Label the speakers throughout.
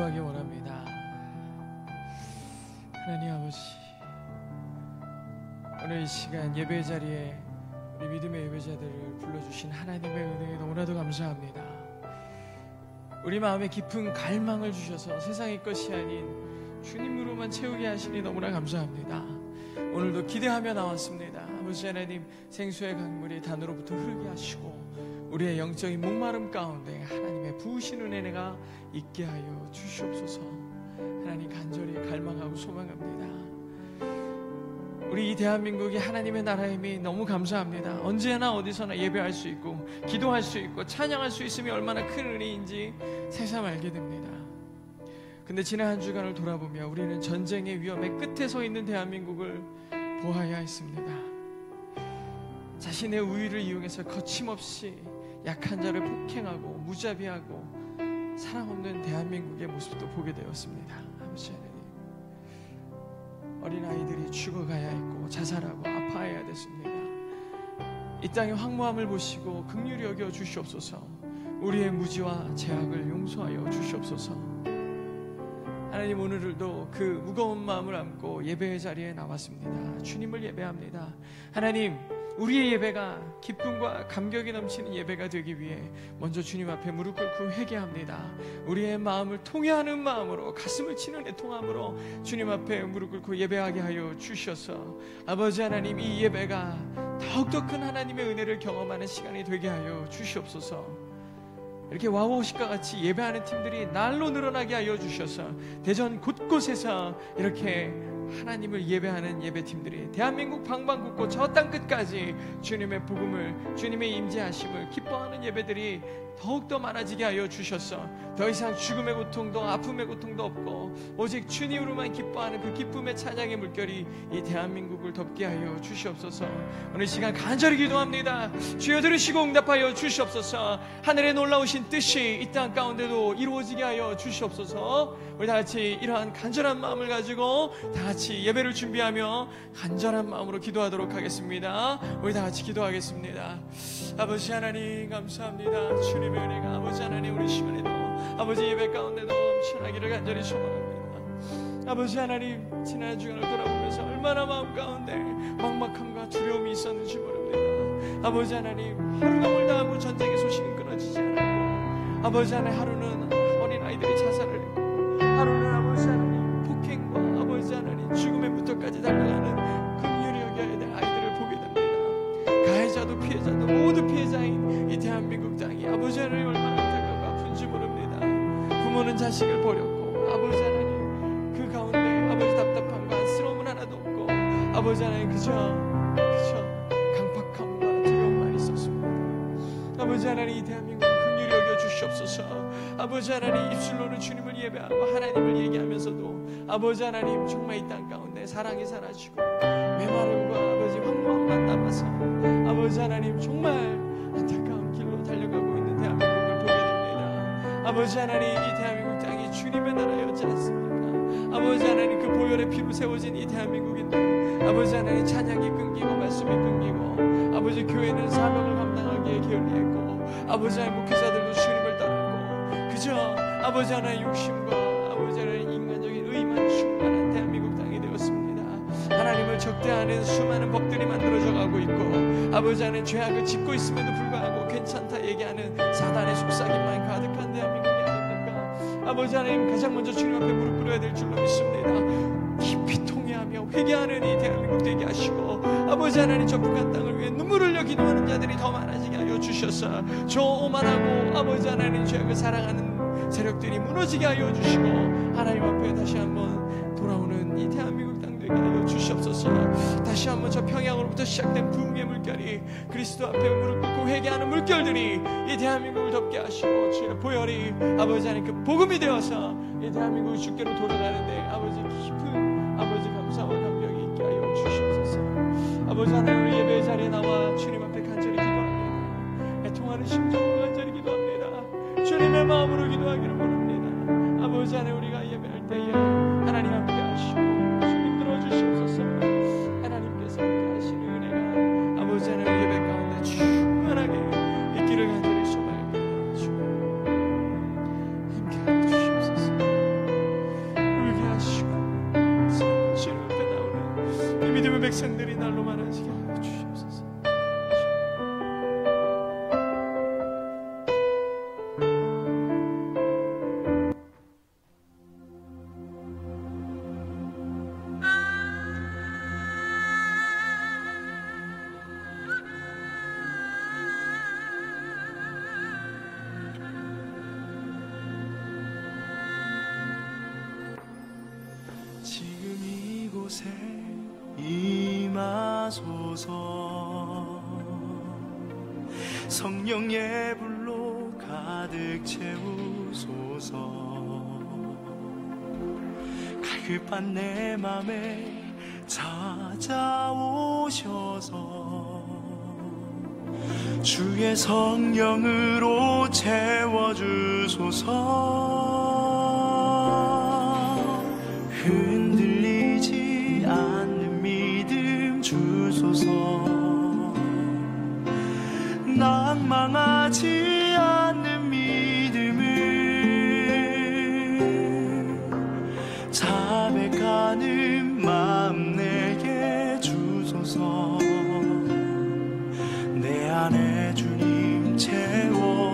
Speaker 1: 기도하기 원합니다. 하나님 아버지, 오늘 이 시간 예배 자리에 우리 믿음의 예배자들을 불러주신 하나님의 은혜에 너무나도 감사합니다. 우리 마음에 깊은 갈망을 주셔서 세상의 것이 아닌 주님으로만 채우게 하시니 너무나 감사합니다. 오늘도 기대하며 나왔습니다. 아버지 하나님, 생수의 강물이 단으로부터 흐르게 하시고 우리의 영적인 목마름 가운데 하나님의 부으신 은혜가 있게 하여 주시옵소서. 하나님, 간절히 갈망하고 소망합니다. 우리 이 대한민국이 하나님의 나라임이 너무 감사합니다. 언제나 어디서나 예배할 수 있고 기도할 수 있고 찬양할 수 있음이 얼마나 큰 은혜인지 새삼 알게 됩니다. 근데 지난 한 주간을 돌아보며 우리는 전쟁의 위험의 끝에 서 있는 대한민국을 보아야 했습니다. 자신의 우위를 이용해서 거침없이 약한 자를 폭행하고 무자비하고 사랑 없는 대한민국의 모습도 보게 되었습니다. 아버지 하나님, 어린아이들이 죽어가야 했고 자살하고 아파해야 됐습니다. 이 땅의 황무함을 보시고 긍휼히 여겨 주시옵소서. 우리의 무지와 죄악을 용서하여 주시옵소서. 하나님, 오늘도 그 무거운 마음을 안고 예배의 자리에 나왔습니다. 주님을 예배합니다. 하나님, 우리의 예배가 기쁨과 감격이 넘치는 예배가 되기 위해 먼저 주님 앞에 무릎 꿇고 회개합니다. 우리의 마음을 통회하는 마음으로, 가슴을 치는 애통함으로 주님 앞에 무릎 꿇고 예배하게 하여 주셔서 아버지 하나님, 이 예배가 더욱더 큰 하나님의 은혜를 경험하는 시간이 되게 하여 주시옵소서. 이렇게 와우식과 같이 예배하는 팀들이 날로 늘어나게 하여 주셔서 대전 곳곳에서 이렇게 하나님을 예배하는 예배팀들이 대한민국 방방곡곡 저 땅 끝까지 주님의 복음을, 주님의 임재하심을 기뻐하는 예배들이 더욱더 많아지게 하여 주셔서 더 이상 죽음의 고통도 아픔의 고통도 없고 오직 주님으로만 기뻐하는 그 기쁨의 찬양의 물결이 이 대한민국을 덮게 하여 주시옵소서. 오늘 시간 간절히 기도합니다. 주여 들으시고 응답하여 주시옵소서. 하늘에 놀라우신 뜻이 이 땅 가운데도 이루어지게 하여 주시옵소서. 우리 다 같이 이러한 간절한 마음을 가지고 다 같이 예배를 준비하며 간절한 마음으로 기도하도록 하겠습니다. 우리 다 같이 기도하겠습니다. 아버지 하나님, 감사합니다. 주님의 은혜가 아버지 하나님 우리 시간에도 아버지 예배 가운데도 넘쳐나기를 간절히 소망합니다. 아버지 하나님, 지난 주간을 돌아보면서 얼마나 마음 가운데 막막함과 두려움이 있었는지 모릅니다. 아버지 하나님, 하루가 멀다 하고 전쟁의 소식은 끊어지지 않았고 아버지 하나님, 하루는 어린아이들이 자살을 했고 하루는 아버지 하나님 폭행과 아버지 하나님 죽음의 무턱까지 달려가는 긍휼히 여겨야 될 아이들을 보게 됩니다. 가해자도 피해자도 모두 피해자인 이 대한민국 땅이 아버지 하나님 얼마나 안타깝고 아픈지 모릅니다. 부모는 자식을 버렸고 아버지 하나님 그 가운데 아버지 답답함과 안쓰러움은 하나도 없고 아버지 하나님 그저 강팍함과 두려움만 있었습니다. 아버지 하나님, 이 대한민국 긍휼히 여겨 주시옵소서. 아버지 하나님, 입술로는 주님을 예배하고 하나님을 얘기하면서도 아버지 하나님 정말 이 땅 가운데 사랑이 사라지고 메마름과 아버지 황무함만 남아서 아버지 하나님 정말 안타까운 길로 달려가고 있는 대한민국을 보게 됩니다. 아버지 하나님, 이 대한민국 땅이 주님의 나라였지 않습니까? 아버지 하나님, 그 보혈의 피로 세워진 이 대한민국인데 아버지 하나님 찬양이 끊기고 말씀이 끊기고 아버지 교회는 사명을 감당하기에 게을리했고 아버지 하나님 목회자들도 주님을 떠났고 그저 아버지 하나님 욕심과 아버지 하나님 인간적인 의만 충만한 대한민국 땅이 되었습니다. 하나님을 적대하는 수많은 법들이 만들어져 가고 있고 아버지 하나님 죄악을 짓고 있음에도 불구하고 괜찮다 얘기하는 사단의 속삭임만 가득한 대한민국이 아닙니까? 아버지 하나님, 가장 먼저 주님 앞에 무릎 꿇어야 될 줄로 믿습니다. 깊이 통회하며 회개하는 이 대한민국 되게 하시고 아버지 하나님, 저 북한 땅을 위해 눈물을 흘려 기도하는 자들이 더 많아지게 하여 주셔서 저 오만하고 아버지 하나님 죄악을 사랑하는 세력들이 무너지게 하여 주시고 하나님 앞에 다시 한번 돌아오는 이 대한민국 땅 되게 하여 주시옵소서. 다시 한번 저 평양으로부터 시작된 부흥의 물결이 그리스도 앞에 무릎 꿇고 회개하는 물결들이 이 대한민국을 덮게 하시고 주의 보혈이 아버지 하나님 그 복음이 되어서 이 대한민국이 주께로 돌아가는데 아버지 깊은 아버지 감사와 감격이 있게 하여 주시옵소서. 아버지 하나님, 우리 예배의 자리에 나와 주님 앞에 간절히 기도합니다. 애통하는 심정으로 간절히 기도합니다. 주님의 마음으로 기도하기를 원합니다. 아버지 하나님, 우리가 예배할 때에 하나님 함께 하시고 주님 들어주시옵소서. 하나님께서 함께 하시는 은혜가 아버지 하나님 예배 가운데 충만하게 있기를 간절히 소망합니다. 주님 함께 하여 주시옵소서. 백성들이 날로 많아지게 하여 주시옵소서.
Speaker 2: 지금 이곳에 임하소서. 성령의 불로 가득 채우소서. 갈급한 내 맘에 찾아오셔서 주의 성령으로 채워주소서. 흔들리지 않는 믿음 주소서. 낭망하지 않는 믿음을 자백하는 마음 내게 주소서. 내 안에 주님 채워주소서.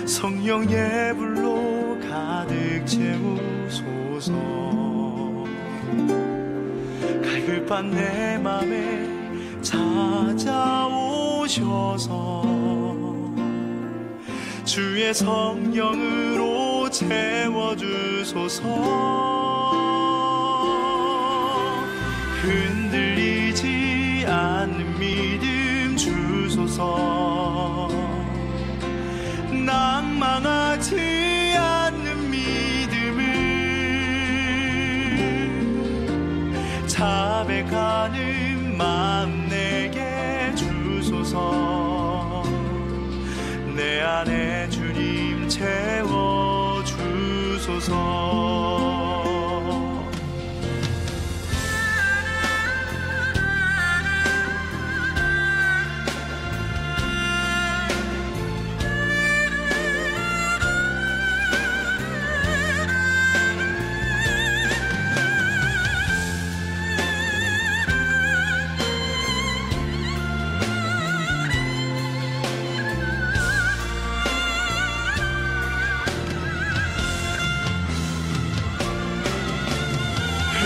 Speaker 2: 성령의 불로 가득 채우소서. 갈급한 내 맘에 찾아오셔서 주의 성령으로 채워주소서. 흔들리지 않는 믿음 주소서. 낭망하지 않는 믿음을 자백하는 마음 내게 주소서. 내 안에 주님 채워주소서.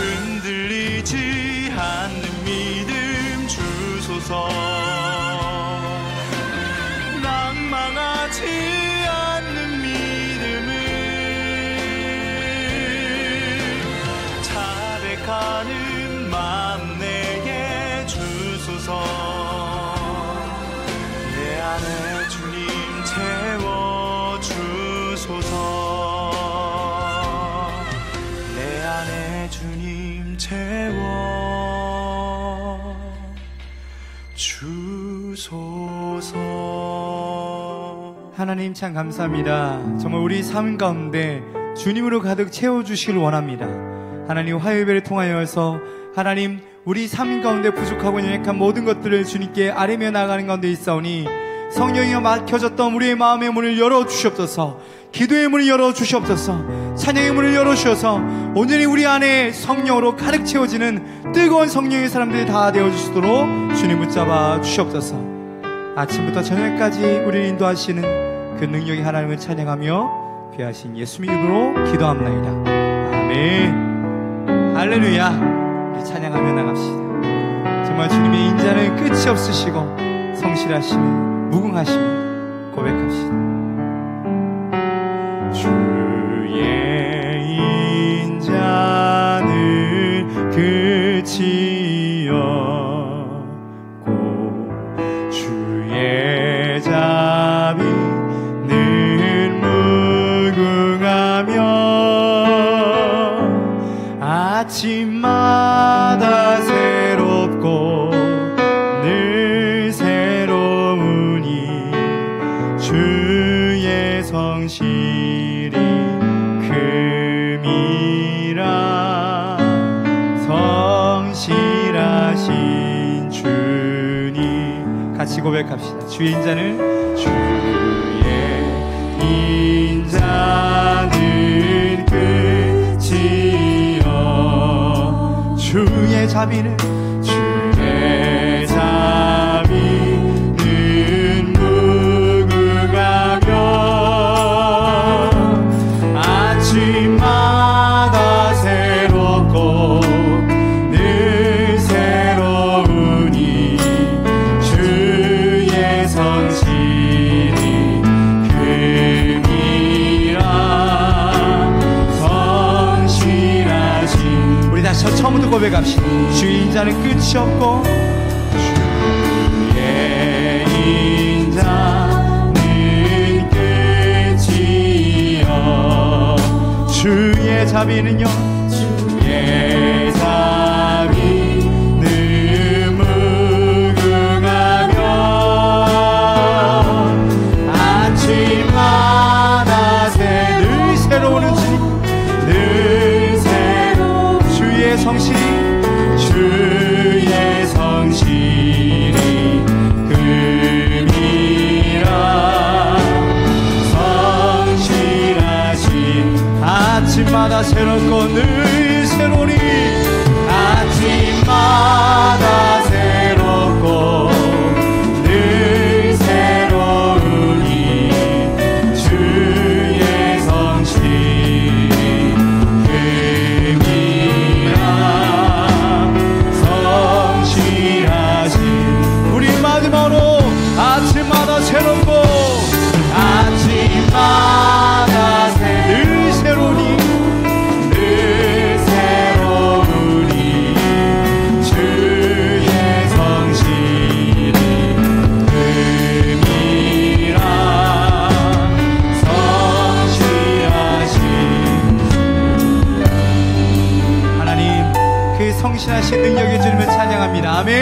Speaker 2: 흔들리지 않는 믿음 주소서. 낭망하지 않는 믿음을 자백하는 마음 내게 주소서. 내 안에 주님 채워주소서. 내 안에 주님 채워주소서.
Speaker 3: 하나님 참 감사합니다. 정말 우리 삶 가운데 주님으로 가득 채워주시길 원합니다. 하나님 화요일을 통하여서 하나님 우리 삶 가운데 부족하고 연약한 모든 것들을 주님께 아뢰며 나가는 가운데 있사오니 성령이여 막혀졌던 우리의 마음의 문을 열어주시옵소서. 기도의 문을 열어주시옵소서. 찬양의 문을 열어주셔서 온전히 우리 안에 성령으로 가득 채워지는 뜨거운 성령의 사람들이 다 되어주시도록 주님 붙잡아 주시옵소서. 아침부터 저녁까지 우리를 인도하시는 그 능력의 하나님을 찬양하며 귀하신 예수님 이름으로 기도합나이다. 아멘. 할렐루야. 우리 찬양하며 나갑시다. 정말 주님의 인자는 끝이 없으시고 성실하시며 무궁하시며 고백합시다. 주의 인자는 끝이 없고 주의 자비 늘 무궁하며 아침마다 새롭고 늘 새로우니 같이 고백합시다. 주의 인자는
Speaker 2: 끝이요
Speaker 3: 주의 자비는
Speaker 2: 무궁하며 아침마다 새롭고 늘 새로우니 주의 성실이 금이라 성실하신.
Speaker 3: 우리 다시 처음부터 고백합시다. 주의 인자는 끝이 없고
Speaker 2: 주의 인자는 끝이요
Speaker 3: 주의 자비는요
Speaker 2: 주의 자비는 무궁하며 아침마다
Speaker 3: 늘 새로우는 주님
Speaker 2: 늘 새로
Speaker 3: 주의 성실이
Speaker 2: 주의 성실이 금이라 성실하신.
Speaker 3: 아침마다 새롭고 늘 새로우니
Speaker 2: 아침마다 새롭고 늘 새로우니 주의 성실이 금이라 성실하신.
Speaker 3: 우리 마지막으로 아침마다 새롭고
Speaker 2: 아침마다
Speaker 3: 늘 새로우니
Speaker 2: 늘 새로우니 주의 성실이 금이라 성실하신.
Speaker 3: 하나님 그 성실하신 능력의 주님을 찬양합니다. 아멘.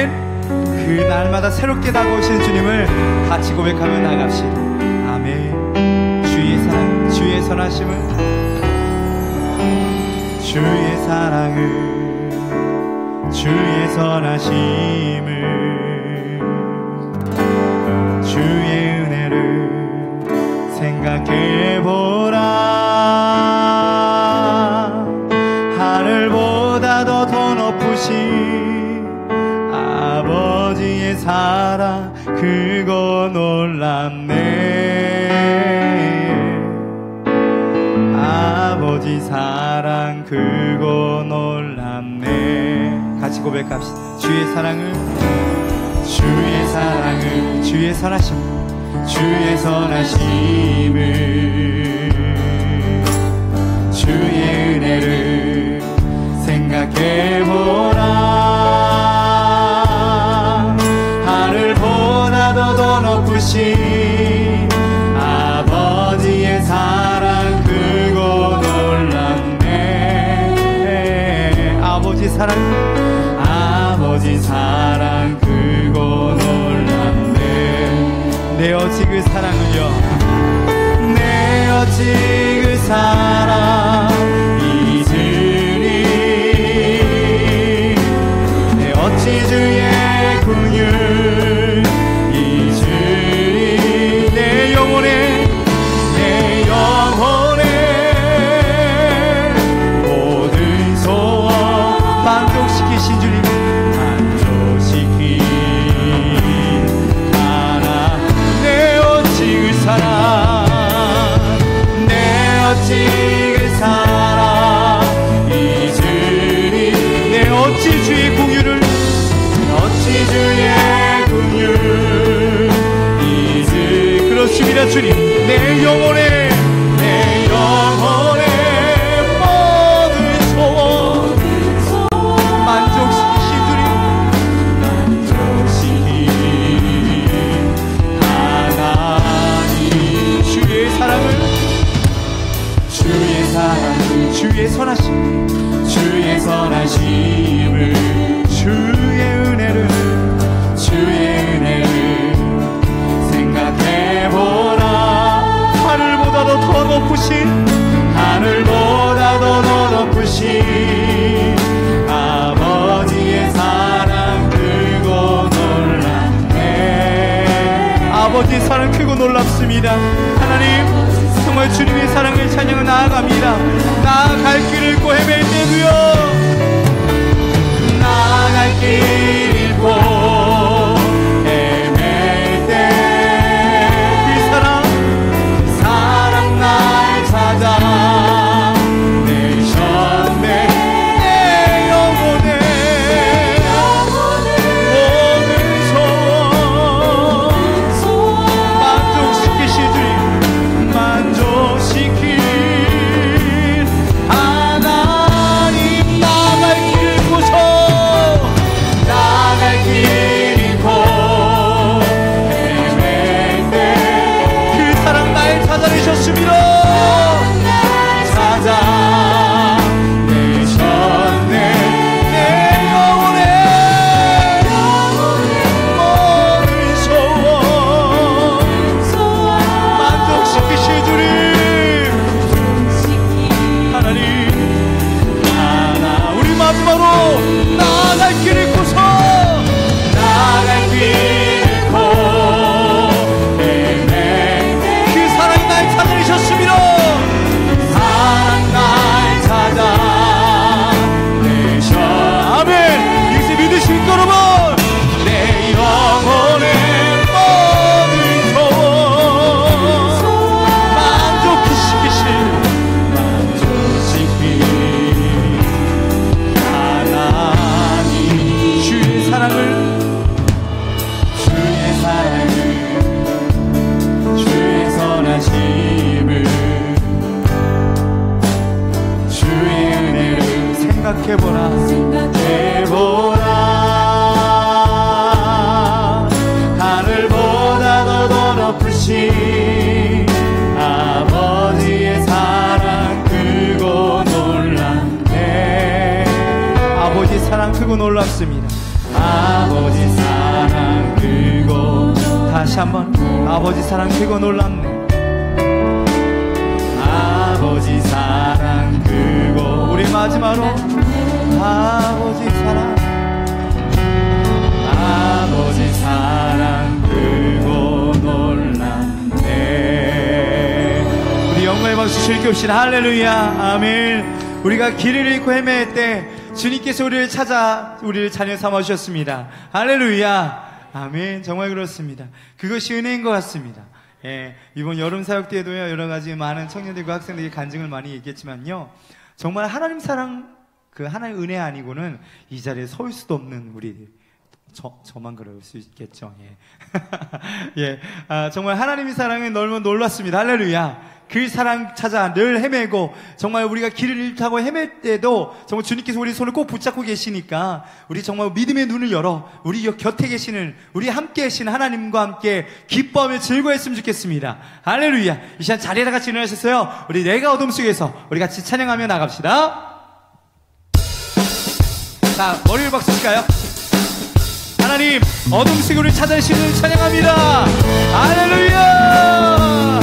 Speaker 3: 그 날마다 새롭게 다가오시는 주님을 같이 고백하며 나갑시다. 아멘. 주의 사랑 주의 선하심을 주의 사랑을 주의 선하심을 주의 은혜를 생각해보라. 하늘보다도 더 높으신 아버지의 사랑 그거 놀랍네. 아버지 사랑 그거 놀랍네. 같이 고백합시다. 주의 사랑을 주의 선하심
Speaker 2: 주의 선하심을 주의 은혜를 생각해보라. 하늘보다도 더 높으신 아버지의 사랑 그거 놀랍네.
Speaker 3: 아버지 사랑
Speaker 2: 그거 놀랍네.
Speaker 3: 내 어찌 그 사랑을요
Speaker 2: 내 어찌 그 사랑 잊으리. 내 어찌 주의 긍휼 잊으리. 내 영혼에 모든 소원
Speaker 3: 만족시키신 주님
Speaker 2: 내 어찌 그 사랑 잊으리.
Speaker 3: 내 어찌 주의 긍휼을
Speaker 2: 잊으리.
Speaker 3: 그렇습니다 주님. 내 영혼에 모든 소원 만족시키신 주님
Speaker 2: 하나님.
Speaker 3: 주의 사랑을 주의 선하심을 주의 은혜를
Speaker 2: 생각해보라.
Speaker 3: 하늘보다도 아버지의 사랑 크고 놀랍습니다. 하나님, 정말 주님의 사랑을 찬양해 나아갑니다. 나아갈 길을 잃고 헤맬 때도요,
Speaker 2: 나아갈 길 잃고 헤맬 때 그 사랑 날 찾아 내셨네.
Speaker 3: 내 영혼의 모든 소원 만족시키실 주님, 만족시킬 하나님. 나아갈 길 잃고서
Speaker 2: 나아갈 길 잃고 헤맬 때
Speaker 3: 그 사랑 날 찾아내셨습니다.
Speaker 2: 찾아 내셨네.
Speaker 3: 내 영혼의 모든 소원 만족시키실 주님, 하나님. 우리 마지막으로 나아갈 길 잃고서
Speaker 2: 나아갈 길 잃고 헤맬 때
Speaker 3: 그 사랑이 날 찾아내셨습니다.
Speaker 2: 사랑 날 찾아 내셨네.
Speaker 3: 아멘. 이것을 믿으십니까 여러분?
Speaker 2: 내 영혼의
Speaker 3: 모든 소원 만족시키실
Speaker 2: 만족시킬 하나님.
Speaker 3: 주의 사랑을
Speaker 2: 주의 선하심을 주의 은혜를
Speaker 3: 생각해보라.
Speaker 2: 해보라. 하늘보다 더 높으신 아버지의 사랑 크고 놀랍네.
Speaker 3: 아버지 사랑 크고 놀랍습니다.
Speaker 2: 아버지 사랑 크고
Speaker 3: 다시 한번 아버지 사랑 크고 놀랍네.
Speaker 2: 아버지 사랑 크고
Speaker 3: 우리 마지막으로 아버지 사랑,
Speaker 2: 아버지 사랑 크고 놀랍네.
Speaker 3: 우리 영광의 박수 주님께 옵시다. 할렐루야. 아멘. 우리가 길을 잃고 헤맬 때 주님께서 우리를 찾아 우리를 자녀 삼아 주셨습니다. 할렐루야. 아멘. 정말 그렇습니다. 그것이 은혜인 것 같습니다. 예, 이번 여름 사역 때에도요, 여러 가지 많은 청년들과 학생들이 간증을 많이 얘기했지만요, 정말 하나님 사랑, 그 하나님 은혜 아니고는 이 자리에 설 수도 없는 우리, 저만 그럴 수 있겠죠. 예. 예. 정말 하나님의 사랑은 너무 놀랐습니다. 할렐루야. 그 사랑 찾아 늘 헤매고, 정말 우리가 길을 잃다고 헤맬 때도 정말 주님께서 우리 손을 꼭 붙잡고 계시니까 우리 정말 믿음의 눈을 열어 우리 곁에 계시는, 우리 함께 계시는 하나님과 함께 기뻐하며 즐거워했으면 좋겠습니다. 할렐루야. 이 시간 자리에 다 같이 일어나셨어요. 우리 내가 어둠 속에서 우리 같이 찬양하며 나갑시다. 자, 머리를 박수 칠까요? 하나님, 어둠 속에 우리를 찾아내시는 찬양합니다. 할렐루야.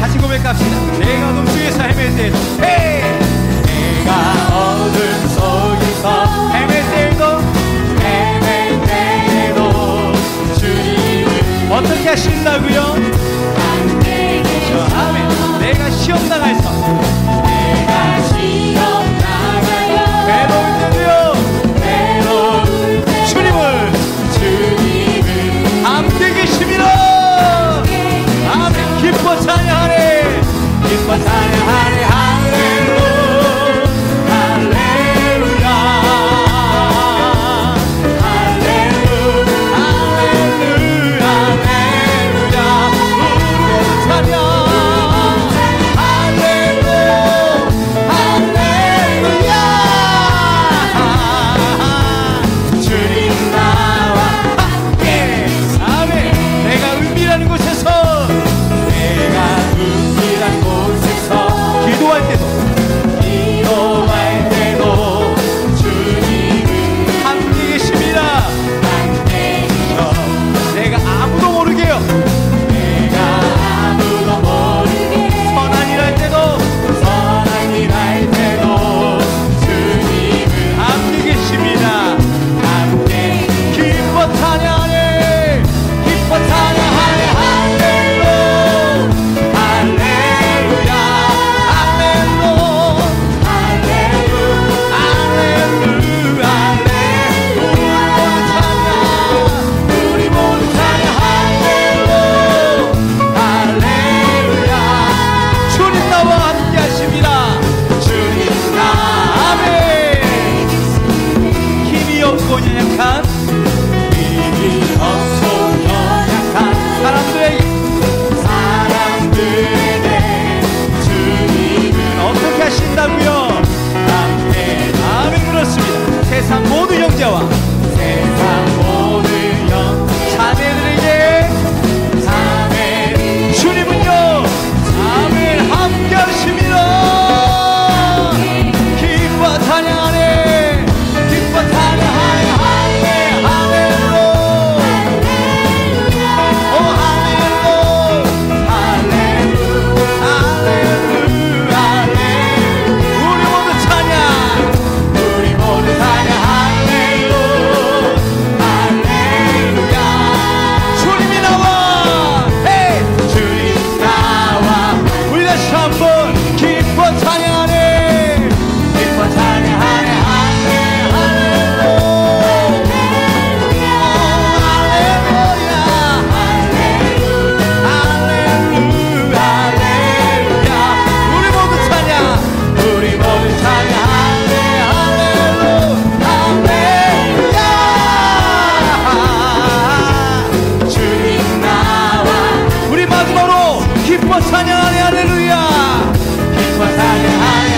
Speaker 3: 다시 고백합시다. 내가 어둠 속에서 헤맬 때도,
Speaker 2: 내가 어둠 속에서
Speaker 3: 헤맬 때도
Speaker 2: 주님을
Speaker 3: 어떻게 하신다고요? 아멘. 내가 시험 나가서
Speaker 2: 내가 시험 나가요
Speaker 3: 외로울 때도요, 주님을 함께 계십니다. 아멘. 기뻐 찬양하네.
Speaker 2: 기뻐 찬양하네. 내가 은밀한 곳에서
Speaker 3: 다시 한번 기뻐 찬양하네.
Speaker 2: 기뻐 찬양하네.
Speaker 3: 기뻐 찬양하네 할렐루야.
Speaker 2: 기뻐 찬양하네.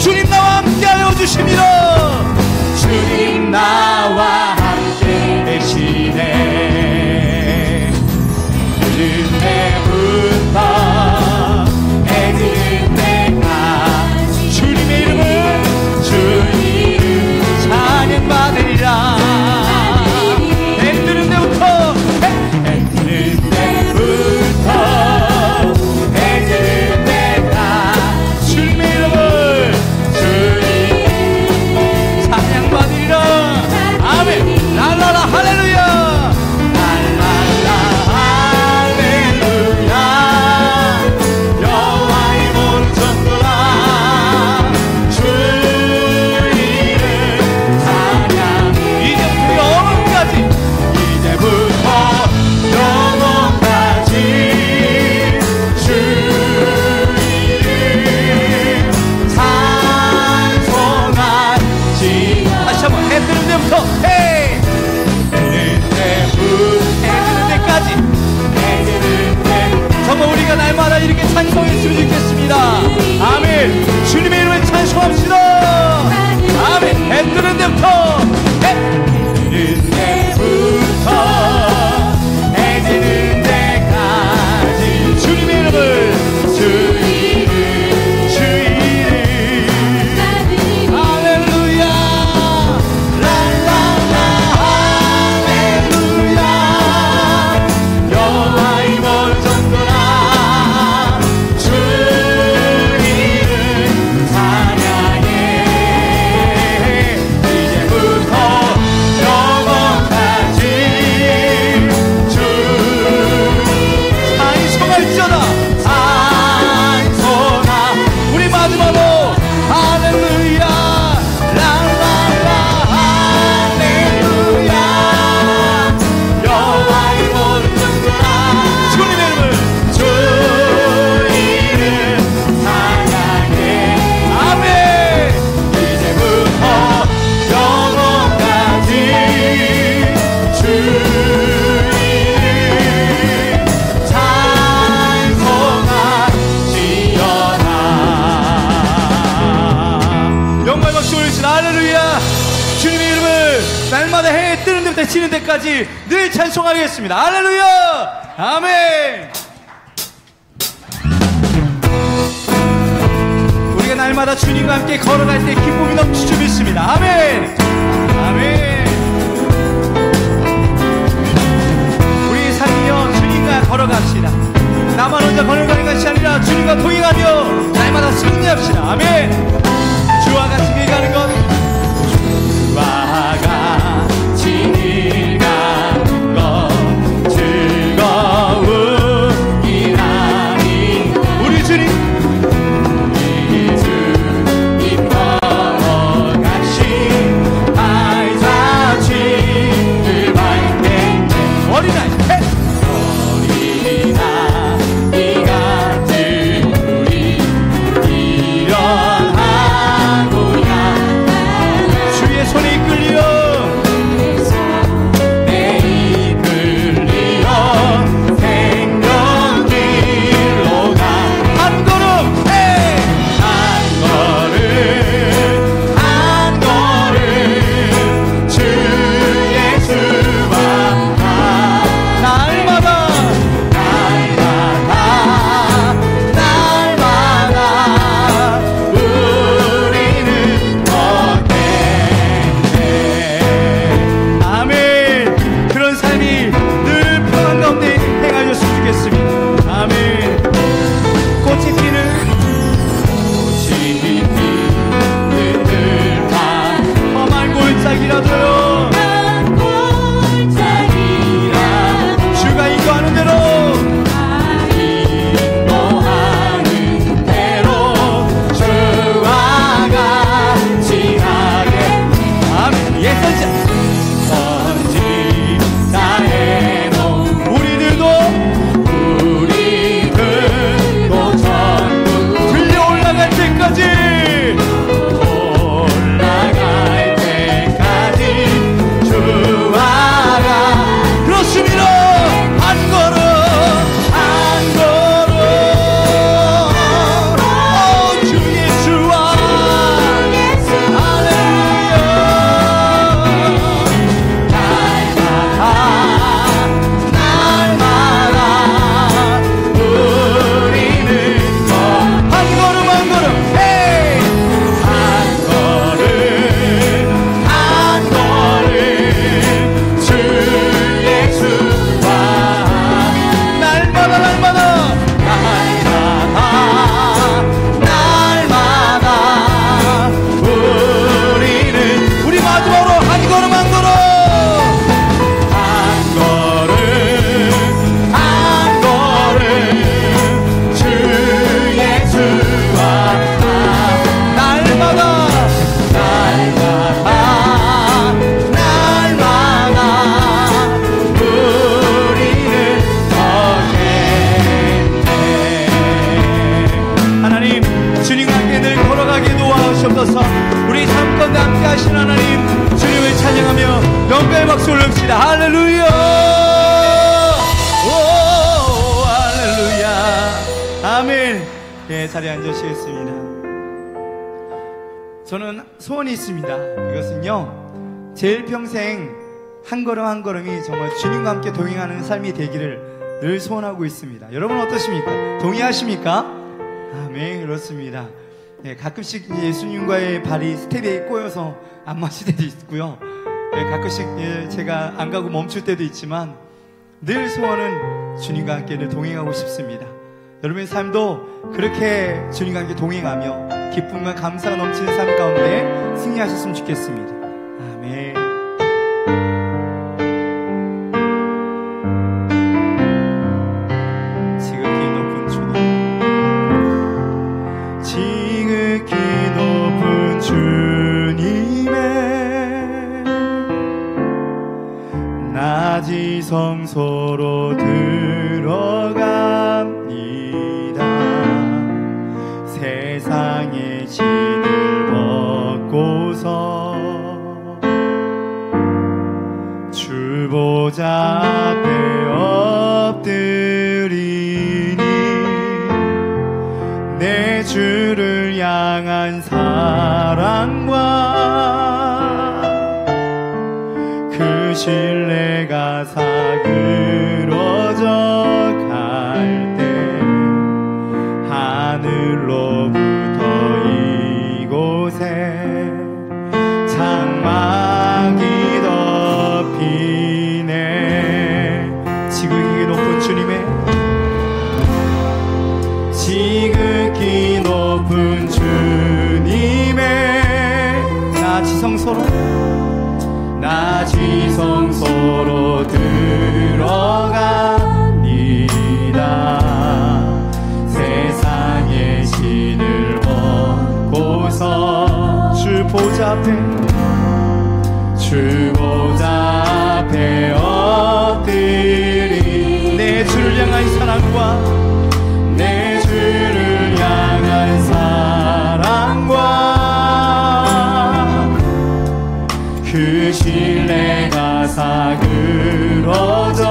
Speaker 3: 주님 나와 함께하여 주십니다.
Speaker 2: 주님 나와 함께 계시네. 늦은 때부터 해지는 때까지
Speaker 3: 주님의 이름을
Speaker 2: 주님
Speaker 3: 찬양받으리라. 해 뜨는 때부터
Speaker 2: 해 뜨는 때부터 해지는 때까지
Speaker 3: 주님의 이름을 아멘. 랄라라 할렐루야.
Speaker 2: 랄랄라 할렐루야. 여호와의 모든 전도라 주 이름 찬양해.
Speaker 3: 이제부터 영원까지
Speaker 2: 이제부터 영원까지 주 이름 찬송하지.
Speaker 3: 다시 한번 해 뜨는 때부터 정말 우리가 날마다 이렇게 찬송했으면 좋겠습니다. 아멘. 주님의 이름을 찬송합시다. 아멘. 해 뜨는 때부터
Speaker 2: 해지는 때까지
Speaker 3: 주님의 이름을
Speaker 2: 주 이름
Speaker 3: 할렐루야.
Speaker 2: 랄랄라 할렐루야. 여호와의 모든 전도라 주 이름 찬양해. 이제부터 영원까지 주
Speaker 3: 찬송할지어다.
Speaker 2: 찬송하.
Speaker 3: 우리 마지막으로 할렐루야.
Speaker 2: 랄랄라 할렐루야. 여호와의 모든 전도라
Speaker 3: 주님의 이름을
Speaker 2: 주 이름 찬양해.
Speaker 3: 아멘.
Speaker 2: 이제부터 영원까지 주 이름 찬송하시려나.
Speaker 3: 영광 박수 올리시라. 할렐루야. 주님의 이름을 날마다 해 뜨는 데부터 지는 데까지 늘 찬송하겠습니다. 할렐루야. 아멘. 우리가 날마다 주님과 함께 걸어갈 때 기쁨이 넘칠 줄 믿습니다. 아멘. 아멘. 우리 삶이여 주님과 걸어갑시다. 나만 혼자 걸어가는 것이 아니라 주님과 동행하며 날마다 승리합시다. 아멘. 주와 같이 길 가는 것
Speaker 2: 주와 같이 길 가는 것 즐거운 일하니.
Speaker 3: 우리 주님
Speaker 2: 우리 주님 걸어가신 발자취들 밟게
Speaker 3: 어린아이
Speaker 2: 어린아이 같은 우리 일어나고야
Speaker 3: 일어서서 우리 삶 가운데 함께 하신 하나님 주님을 찬양하며 영광의 박수 올립시다. 할렐루야. 오 할렐루야. 아멘. 예, 자리에 앉으시겠습니다. 저는 소원이 있습니다. 그것은요, 제일 평생 한 걸음 한 걸음이 정말 주님과 함께 동행하는 삶이 되기를 늘 소원하고 있습니다. 여러분 어떠십니까? 동의하십니까? 아멘. 그렇습니다. 네, 가끔씩 예수님과의 발이 스텝에 꼬여서 안 맞을 때도 있고요. 네, 가끔씩 제가 안 가고 멈출 때도 있지만 늘 소원은 주님과 함께 늘 동행하고 싶습니다. 여러분의 삶도 그렇게 주님과 함께 동행하며 기쁨과 감사가 넘치는 삶 가운데 승리하셨으면 좋겠습니다. 아멘. 지극히 높은 주님, 지극히 높은 주님의 낮이 성소로 들어갑니다. 세상의 신을 벗고서 주 보좌 앞에 엎드리니 내 주를 향한 사랑과 그 신뢰가 사그러져 갈 때 하늘로부터 이곳에 장막이 덮이네. 지극히 높은 주님의 지극히 높은 주님의 낮이 성소로 들어갑니다. 세상의 신을 벗고서 주 보좌 앞에 엎드리 내 주를 향한 사랑과 내 주를 향한 사랑과 그 신뢰가 사그러져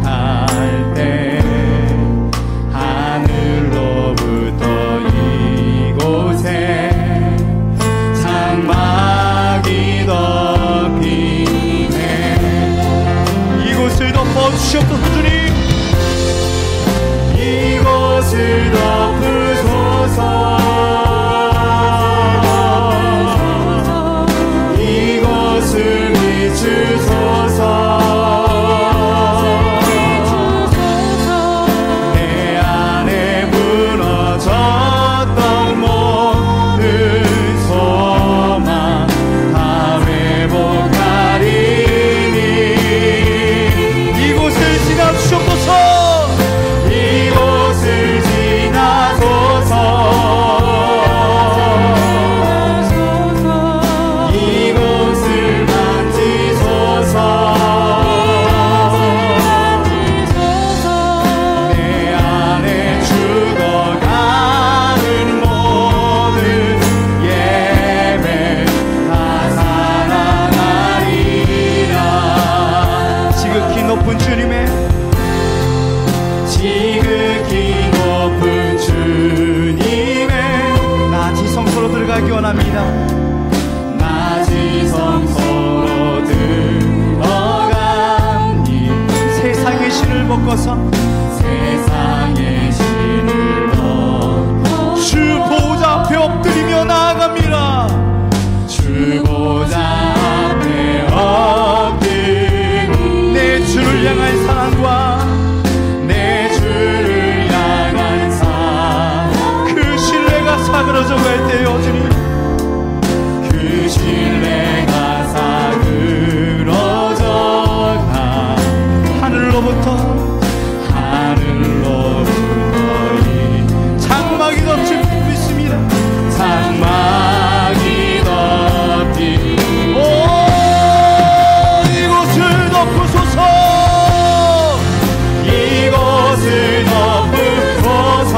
Speaker 3: 갈 때 하늘로부터 이곳에 장막이 덮이네. 이곳을 덮어주셨소서. 주님, 이곳을 덮으소서. 이곳을 비추소서. 내 안에 무너졌던 모든 소망 다 회복하리니 이곳을 지나주셨소서. 이곳을 지나소서. 이곳을 만지소서. 내 안에 죽어가는 모든 예배 다 살아나리라. 지극히 높은 주님의 지극히 높은 주님의 낮이 성소로 들어가기 원합니다. 낮이 성소로 들어가니 세상의 신을 벗고서 세상의 신을 벗고 주 보좌 앞에 엎드리며 나아갑니다. 주 보좌 앞에 엎드리 내 주를 향한 사랑과 내 주를 향한 사랑 그 신뢰가 사그러져 갈 때요. 주님, 그 신뢰가 사그러져 가 하늘로부터 이 장막이 덮칠 믿습니다. 장막이 덮이 오 이곳을 덮으소서. 이곳을 덮으소서.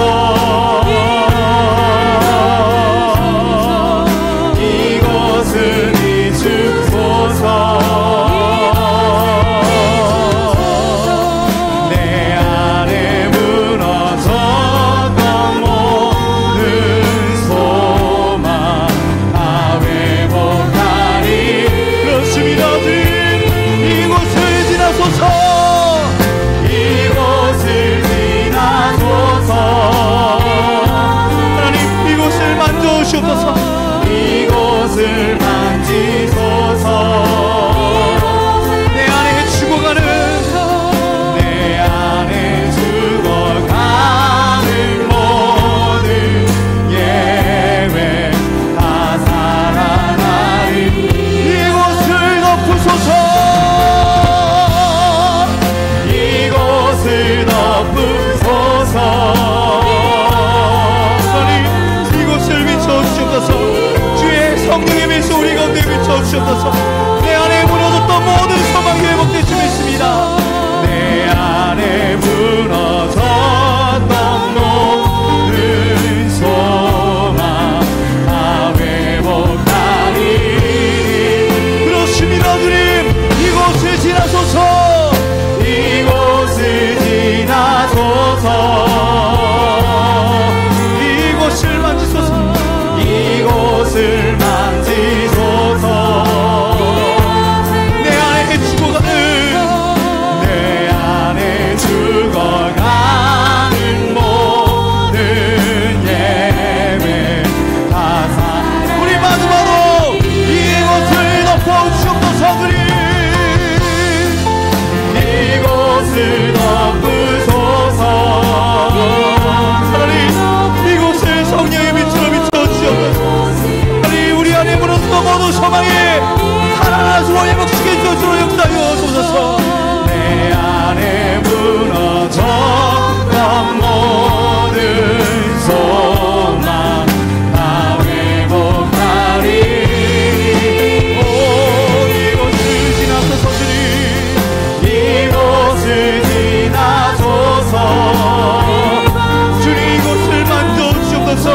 Speaker 3: 주옵소서. 내 안에 무너졌던 모든 소망이 회복될 줄 믿습니다.
Speaker 2: 내 안에 무너졌던 모든 소망 다 회복하리.
Speaker 3: 그렇습니다. 주님, 이곳을 지나소서.
Speaker 2: 이곳을 지나소서.
Speaker 3: 이곳을 만지소서.
Speaker 2: 이곳을 만지소서.
Speaker 3: 내 안에 죽어가는
Speaker 2: 내 안에 죽어가는 모든 예배 다 사.
Speaker 3: 우리 마지막으로 이곳을 덮어주옵소서. 주님,
Speaker 2: 이곳을 덮으소서.
Speaker 3: 하나님, 이곳을 성령의 빛으로 비춰주옵소서. 하나님, 우리 안에 무너졌던 모든 소망이 살아나서 회복시켜 주옵소서. 역사하여 주옵소서.
Speaker 2: 내 안에 무너졌던 모든 소망 다 회복하리.
Speaker 3: 오, 이곳을 지나소서. 주님,
Speaker 2: 이곳을 지나소서.
Speaker 3: 주님, 이곳을 만져주옵소서.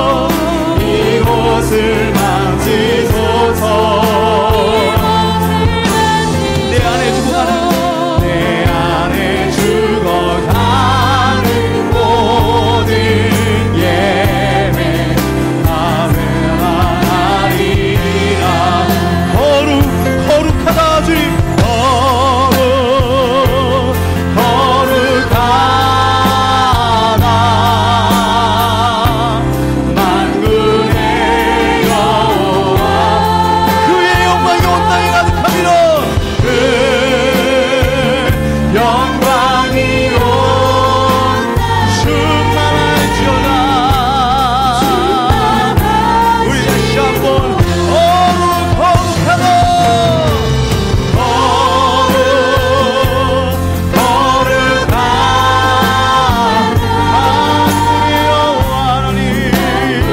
Speaker 2: 이곳을 만지소서.
Speaker 3: 내 안에 죽어가는
Speaker 2: 내 안에 죽어가는 모든 예배 다 회복하리라.
Speaker 3: 거룩하다. 주님,
Speaker 2: 거룩하다. 만군의 여호와
Speaker 3: 그의 영광이 온 땅에 가득하리라.
Speaker 2: 그 영광이 온
Speaker 3: 충만할지어다. 우리 다시 한번 거룩하다.
Speaker 2: 거룩하다.
Speaker 3: 우리 여호와 하나님, 그의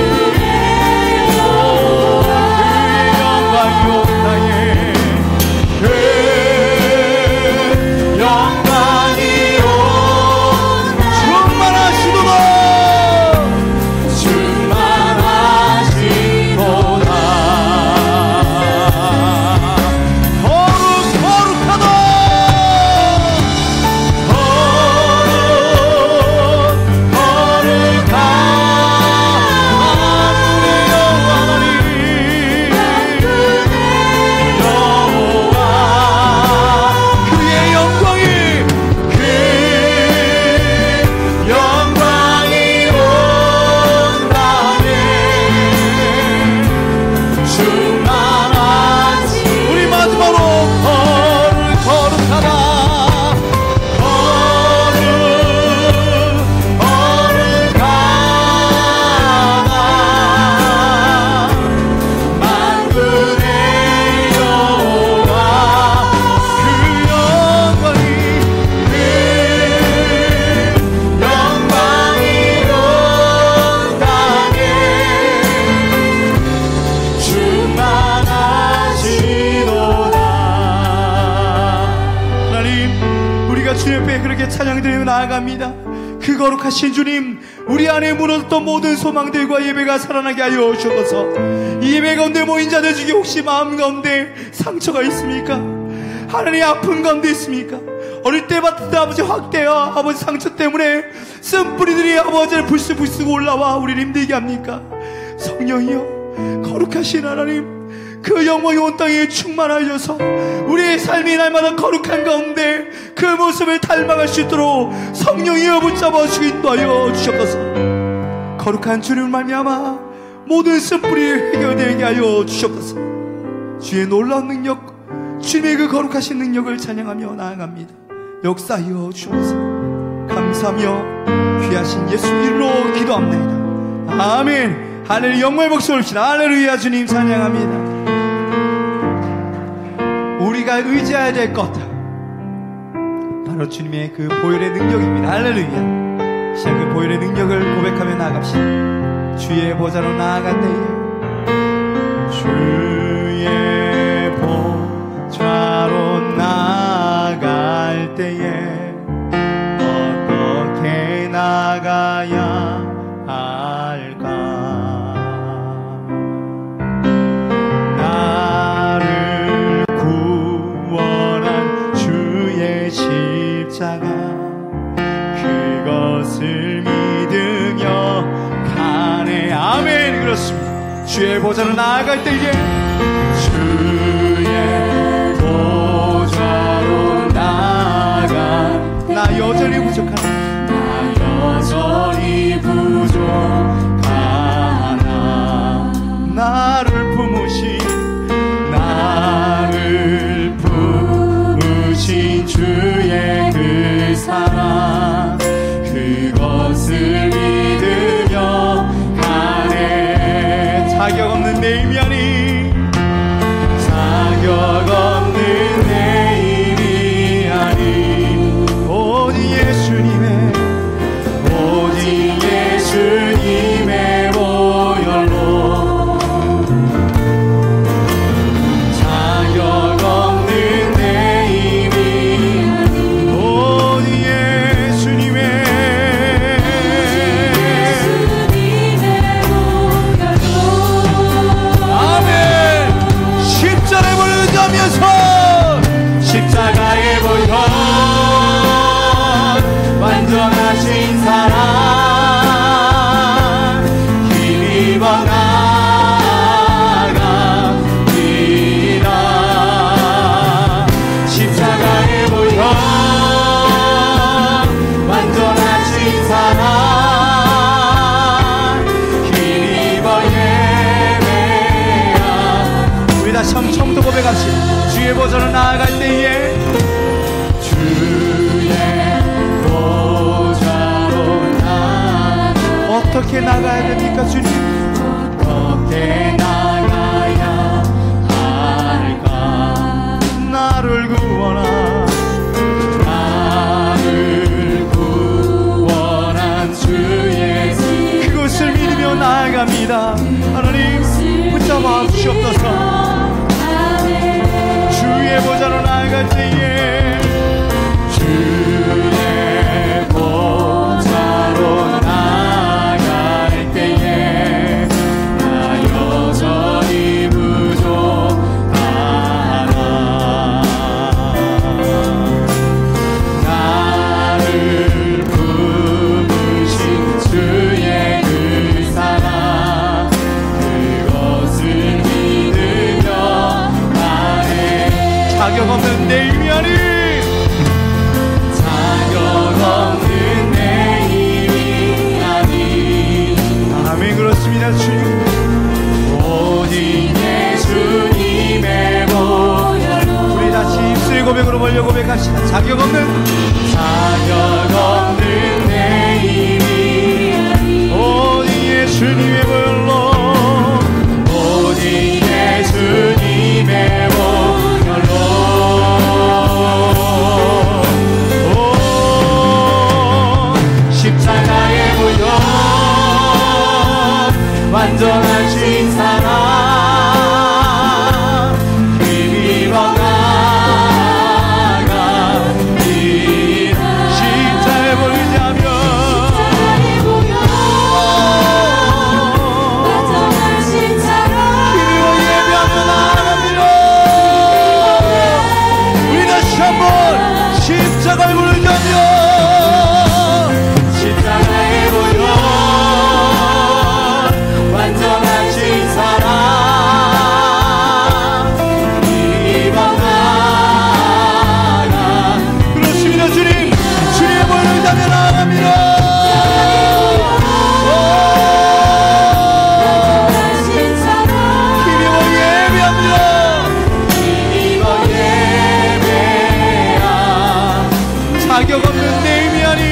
Speaker 3: 영광이 온 땅에
Speaker 2: 그 영광이 온
Speaker 3: 충만하시도다.
Speaker 2: 충만하시도다.
Speaker 3: 거룩하다. 그의 영광이 우리 마지막으로 거룩하다. 주님 앞에 그렇게 찬양드리며 나아갑니다. 그 거룩하신 주님, 우리 안에 무너졌던 모든 소망들과 예배가 살아나게 하여 주옵소서. 이 예배 가운데 모인 자들 중에 혹시 마음 가운데 상처가 있습니까? 하나님 아픈 가운데 있습니까? 어릴 때 받았던 아버지 학대와 아버지 상처 때문에 쓴뿌리들이 아버지를 불쑥불쑥 올라와 우리를 힘들게 합니까? 성령이여, 거룩하신 하나님, 그 영광이 온 땅에 충만하여서 우리의 삶이 날마다 거룩한 가운데 그 모습을 닮아갈 수 있도록 성령이여 붙잡아 주시고 인도하여 주시옵소서. 거룩한 주님을 말미암아 모든 쓴뿌리를 해결되게 하여 주시옵소서. 주의 놀라운 능력, 주님의 그 거룩하신 능력을 찬양하며 나아갑니다. 역사하여 주옵소서. 감사하며 귀하신 예수 이름으로 기도합니다. 아멘. 하늘의 영광의 목소리 올립시다. 할렐루야. 주님 찬양합니다. 우리가 의지해야 될 것, 바로 주님의 그 보혈의 능력입니다. 할렐루야. 시작 그 보혈의 능력을 고백하며 나아갑시다. 주의 보좌로 나아갈 때에 주의 보혈 그렇습니다. 주의 보좌로 나아갈 때에
Speaker 2: 주의 보좌로 나아가
Speaker 3: 나 여전히 부족하나
Speaker 2: 여전히 부족하나
Speaker 3: 나를
Speaker 2: 품으신 주의 그 사랑 그것을 믿으며 가네.
Speaker 3: 자격 없는 내 힘이 아니
Speaker 2: 자격 없는 내 힘이 아니
Speaker 3: 오직 예수님의
Speaker 2: 보혈로 자격 없는 내 힘이
Speaker 3: 오직 예수님의 아멘. 십자가를 의지하면서
Speaker 2: 십자가의 보혈 완전하신 사랑 힘입어 나아갑니다. 십자가의 보혈 완전하신 사랑 힘입어 예배하.
Speaker 3: 우리 다시 한번 처음부터 고백합시다. 주의 보좌로 나아갈 때에
Speaker 2: 주의 보좌로
Speaker 3: 어떻게 나가야 됩니까 주님?
Speaker 2: 어떻게 나가야 할까?
Speaker 3: 나를
Speaker 2: 구원한 주의
Speaker 3: 그것을 믿으며 나아갑니다. 하나님 붙잡아 주시옵소서. 주의 보좌로 나아갈 때에
Speaker 2: 주의 보좌로 나아갈 때에 나 여전히 부족하나 나를 품으신 주의 그 사랑 그것을 믿으며 가네.
Speaker 3: 자격 없는 내 힘이 아니
Speaker 2: 자격 없는 내 힘이 아니
Speaker 3: 아멘. 그렇습니다 주님.
Speaker 2: 오직 예수님의 보혈로
Speaker 3: 우리 다시 입술의 고백으로 벌려 고백합시다. 자격 없는
Speaker 2: 내 힘이
Speaker 3: 오직 예수님의 보혈로
Speaker 2: 오직 예수님의 보혈로 십자가의 보혈 완전하신 사랑 힘입어 나아갑니다.
Speaker 3: 십자에 보이자며 힘입어 예배하며 나아갑니다. 우리 다시 한번 십자가에 보이자며
Speaker 2: 십자가의 보혈 완전하신 사랑 힘입어 나아가
Speaker 3: 그렇습니다 주님. 주님의 보혈을 의지하며 나아갑니다. 힘입어 예배합니다.
Speaker 2: 힘입어 예배하
Speaker 3: 자격 없는 내 힘이 아니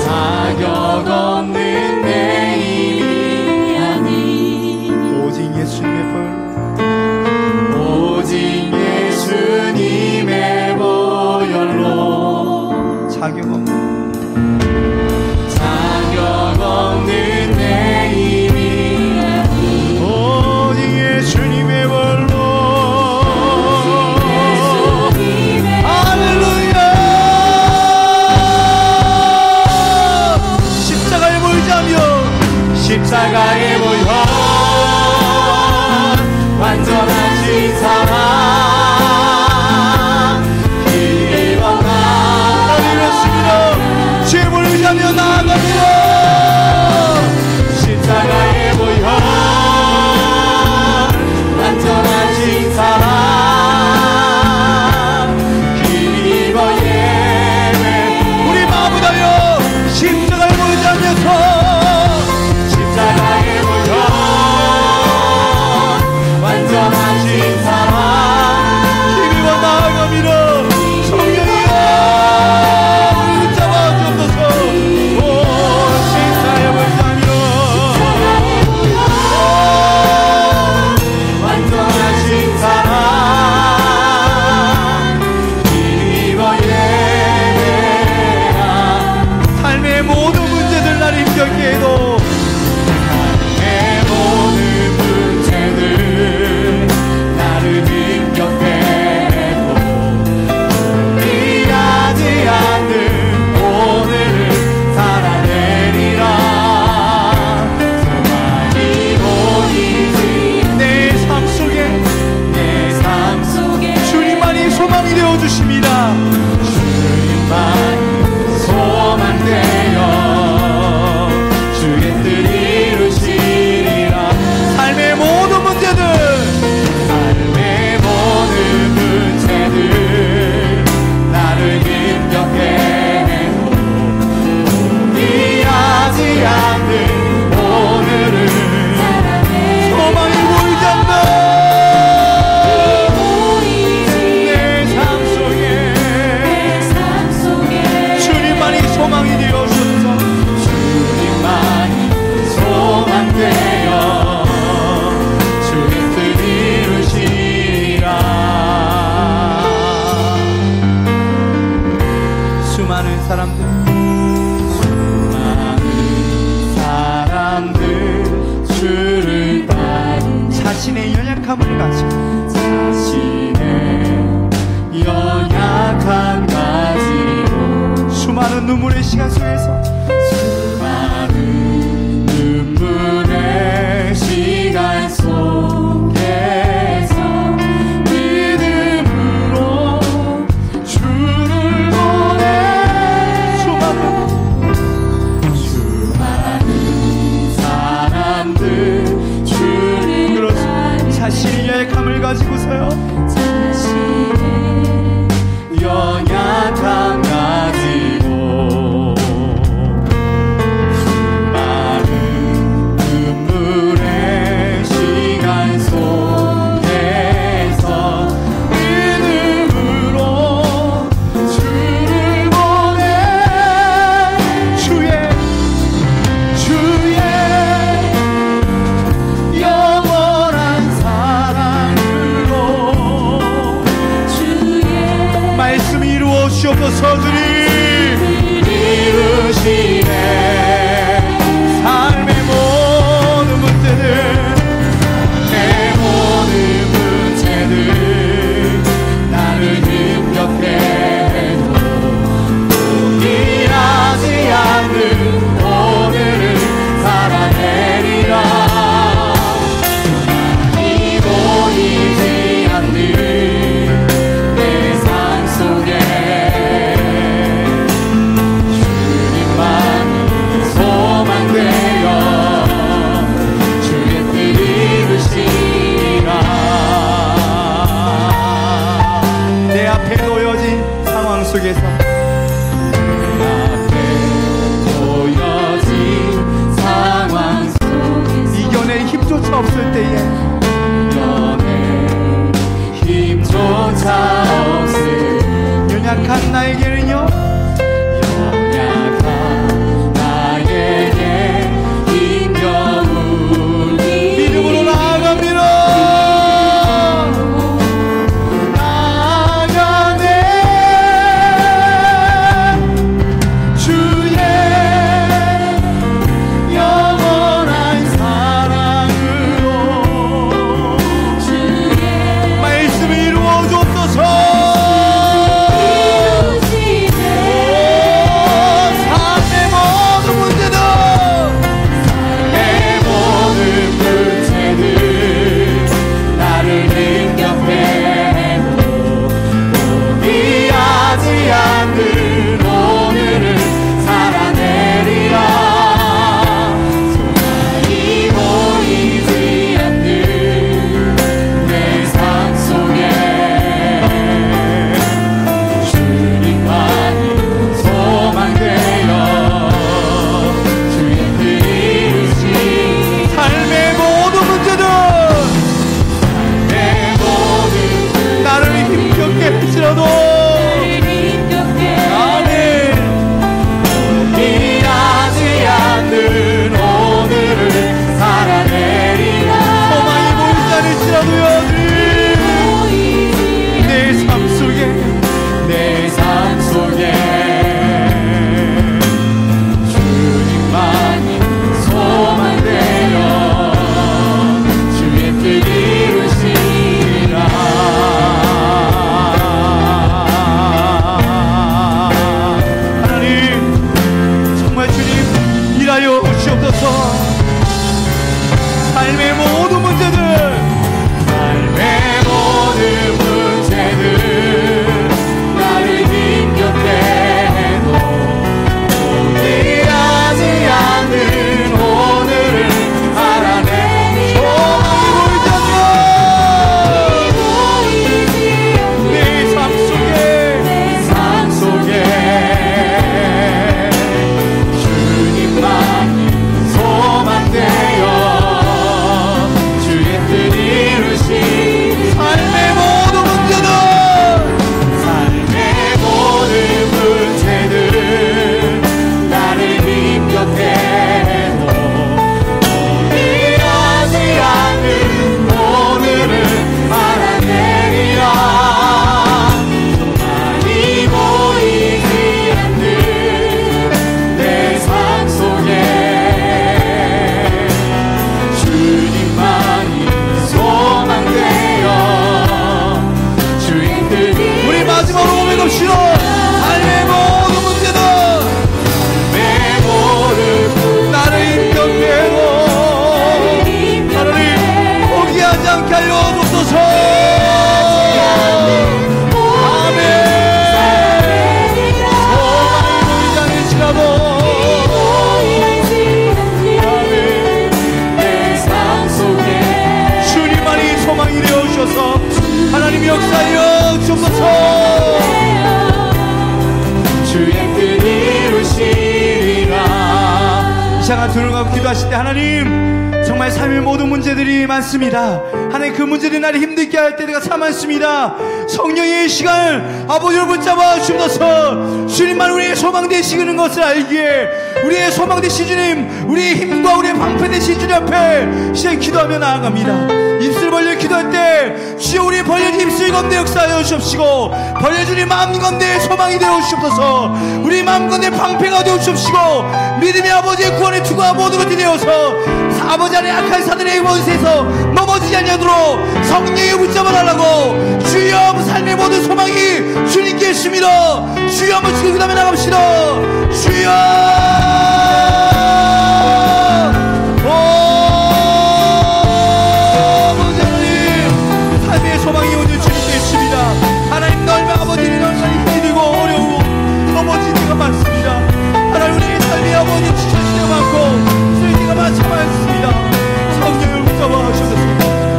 Speaker 2: 자격 없는 내 힘이 아니
Speaker 3: 오직 예수님의 보혈
Speaker 2: 오직 예수님의 보혈로
Speaker 3: 자격 없는
Speaker 2: 자격 없는 내 힘이
Speaker 3: 오직 예수님의 보혈로 할렐루야. 십자가에 보이자며
Speaker 2: 십자가의 보혈 완전하신 사랑 힘입어
Speaker 3: 그렇습니다. 주의 보혈을 의지하며 나아갑니다. 함께해도
Speaker 2: 내 모든 문제들 나를 힘겹게도 포기하지 않는 오늘을 살아내리라. 소망이 보이지
Speaker 3: 내 삶 속에
Speaker 2: 내 삶 속에
Speaker 3: 주님만이 소망이 되어주십니다.
Speaker 2: 주님만 소망되어 주의 뜻 이루시리라.
Speaker 3: 삶의 모든 문제들
Speaker 2: 삶의 모든 문제들 나를 힘겹게 해도 포기하지 않는 오늘을
Speaker 3: 소망이 보이지 않나 내 삶 속에 주님만이 소망이 되어주셔서
Speaker 2: 주님만이 소망되어 주의 뜻 이루시리라.
Speaker 3: 수많은 사람들
Speaker 2: 사람들 주를 따르
Speaker 3: 자신의 연약함을 가지고
Speaker 2: 자신의 연약함 가지고
Speaker 3: 수많은 눈물의 시간 속에서
Speaker 2: 많은 눈물의 시간 속에서 믿음으로 주를 보내 수많은 사람들 주를
Speaker 3: 자신의 연약함을 가지고서요
Speaker 2: 연약함 가지고 많은 눈물의 시간 속에서 믿음으로 주를 보내 주의 영원한 사랑으로
Speaker 3: 말씀이 이루어 주옵소서. 주님
Speaker 2: 이루시네.
Speaker 3: 삶의 모든 문제들
Speaker 2: 내 모든 문제들 나를 힘겹게 해도 포기하지 않는 오늘을 살아내리라. 이 보이지 않는 내 삶 속에 주님만 소망되어 주의 뜻 이루시리라.
Speaker 3: 내 앞에 놓여진 상황 속에서
Speaker 2: 내 앞에 놓여진 상황 속에서
Speaker 3: 이겨낼 힘조차 없을 때에
Speaker 2: 연애 힘조차 없을
Speaker 3: 연약한 나에게는요
Speaker 2: 연약한 나에게 힘겨운
Speaker 3: 믿음으로 나아갑니다.
Speaker 2: 나아가네. 주의 영원한 사랑으로
Speaker 3: 말씀이 이루어 주옵소서. 시간 들어가고 기도하실 때 하나님 정말 삶의 모든 문제들이 많습니다. 하나님 그 문제들이 나를 힘들게 할 때가 참 많습니다. 성령의 시간을 아버지를 붙잡아 주셔서 주님만 우리의 소망 되시는 것을 알기에 우리의 소망 되신 주님, 우리의 힘과 우리의 방패 되신 주님 앞에 시간 기도하며 나아갑니다. 입술 벌려 기도할 때 주여 우리의 벌려진 입술 건대 역사하여 주옵시고 벌려주니 마음 건대 소망이 되어 주옵소서. 우리 마음 건대 방패가 되어 주옵시고 믿음의 아버지의 구원의 투구와 모든 것이 되어서 아버지 안에 악한 사들의 원세에서 넘어지지 않도록 성령의 붙잡아 달라고 주여 삶의 모든 소망이 주님께 있습니다. 주여 한번 지금 그 다음에 나갑시다. 주여 아버지 하나님 삶의 소망이 오늘 주님께 있습니다. 하나님 얼마나 아버지는 얼마나 힘이 들고 어려우고 넘어질 때가 많습니다. 하나님 우리의 삶의 아버지 지칠 때가 많고 쓰일 때가 많습니다. 성령을 붙잡아 주셔서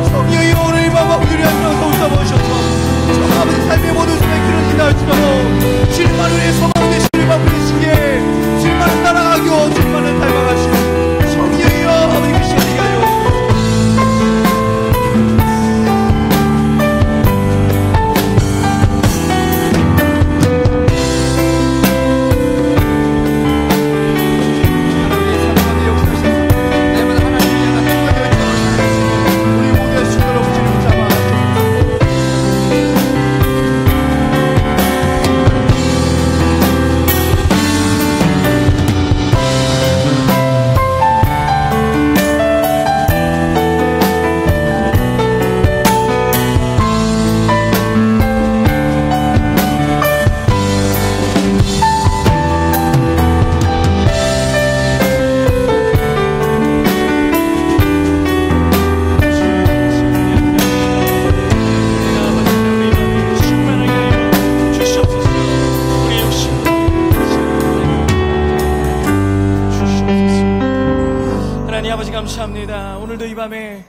Speaker 3: 성령이 오늘 이 밤 우리를 하면서 붙잡아 주셔서 아버지 삶의 모든 소망이 그러지 않을지라도 주님만 우리의 소망 되시는 밥 되시기에 주님만을 따라가고 주님만을 닮아가시고 성령이여 아버지 그 시간이 가요.
Speaker 1: 감사합니다. 오늘도 이 밤에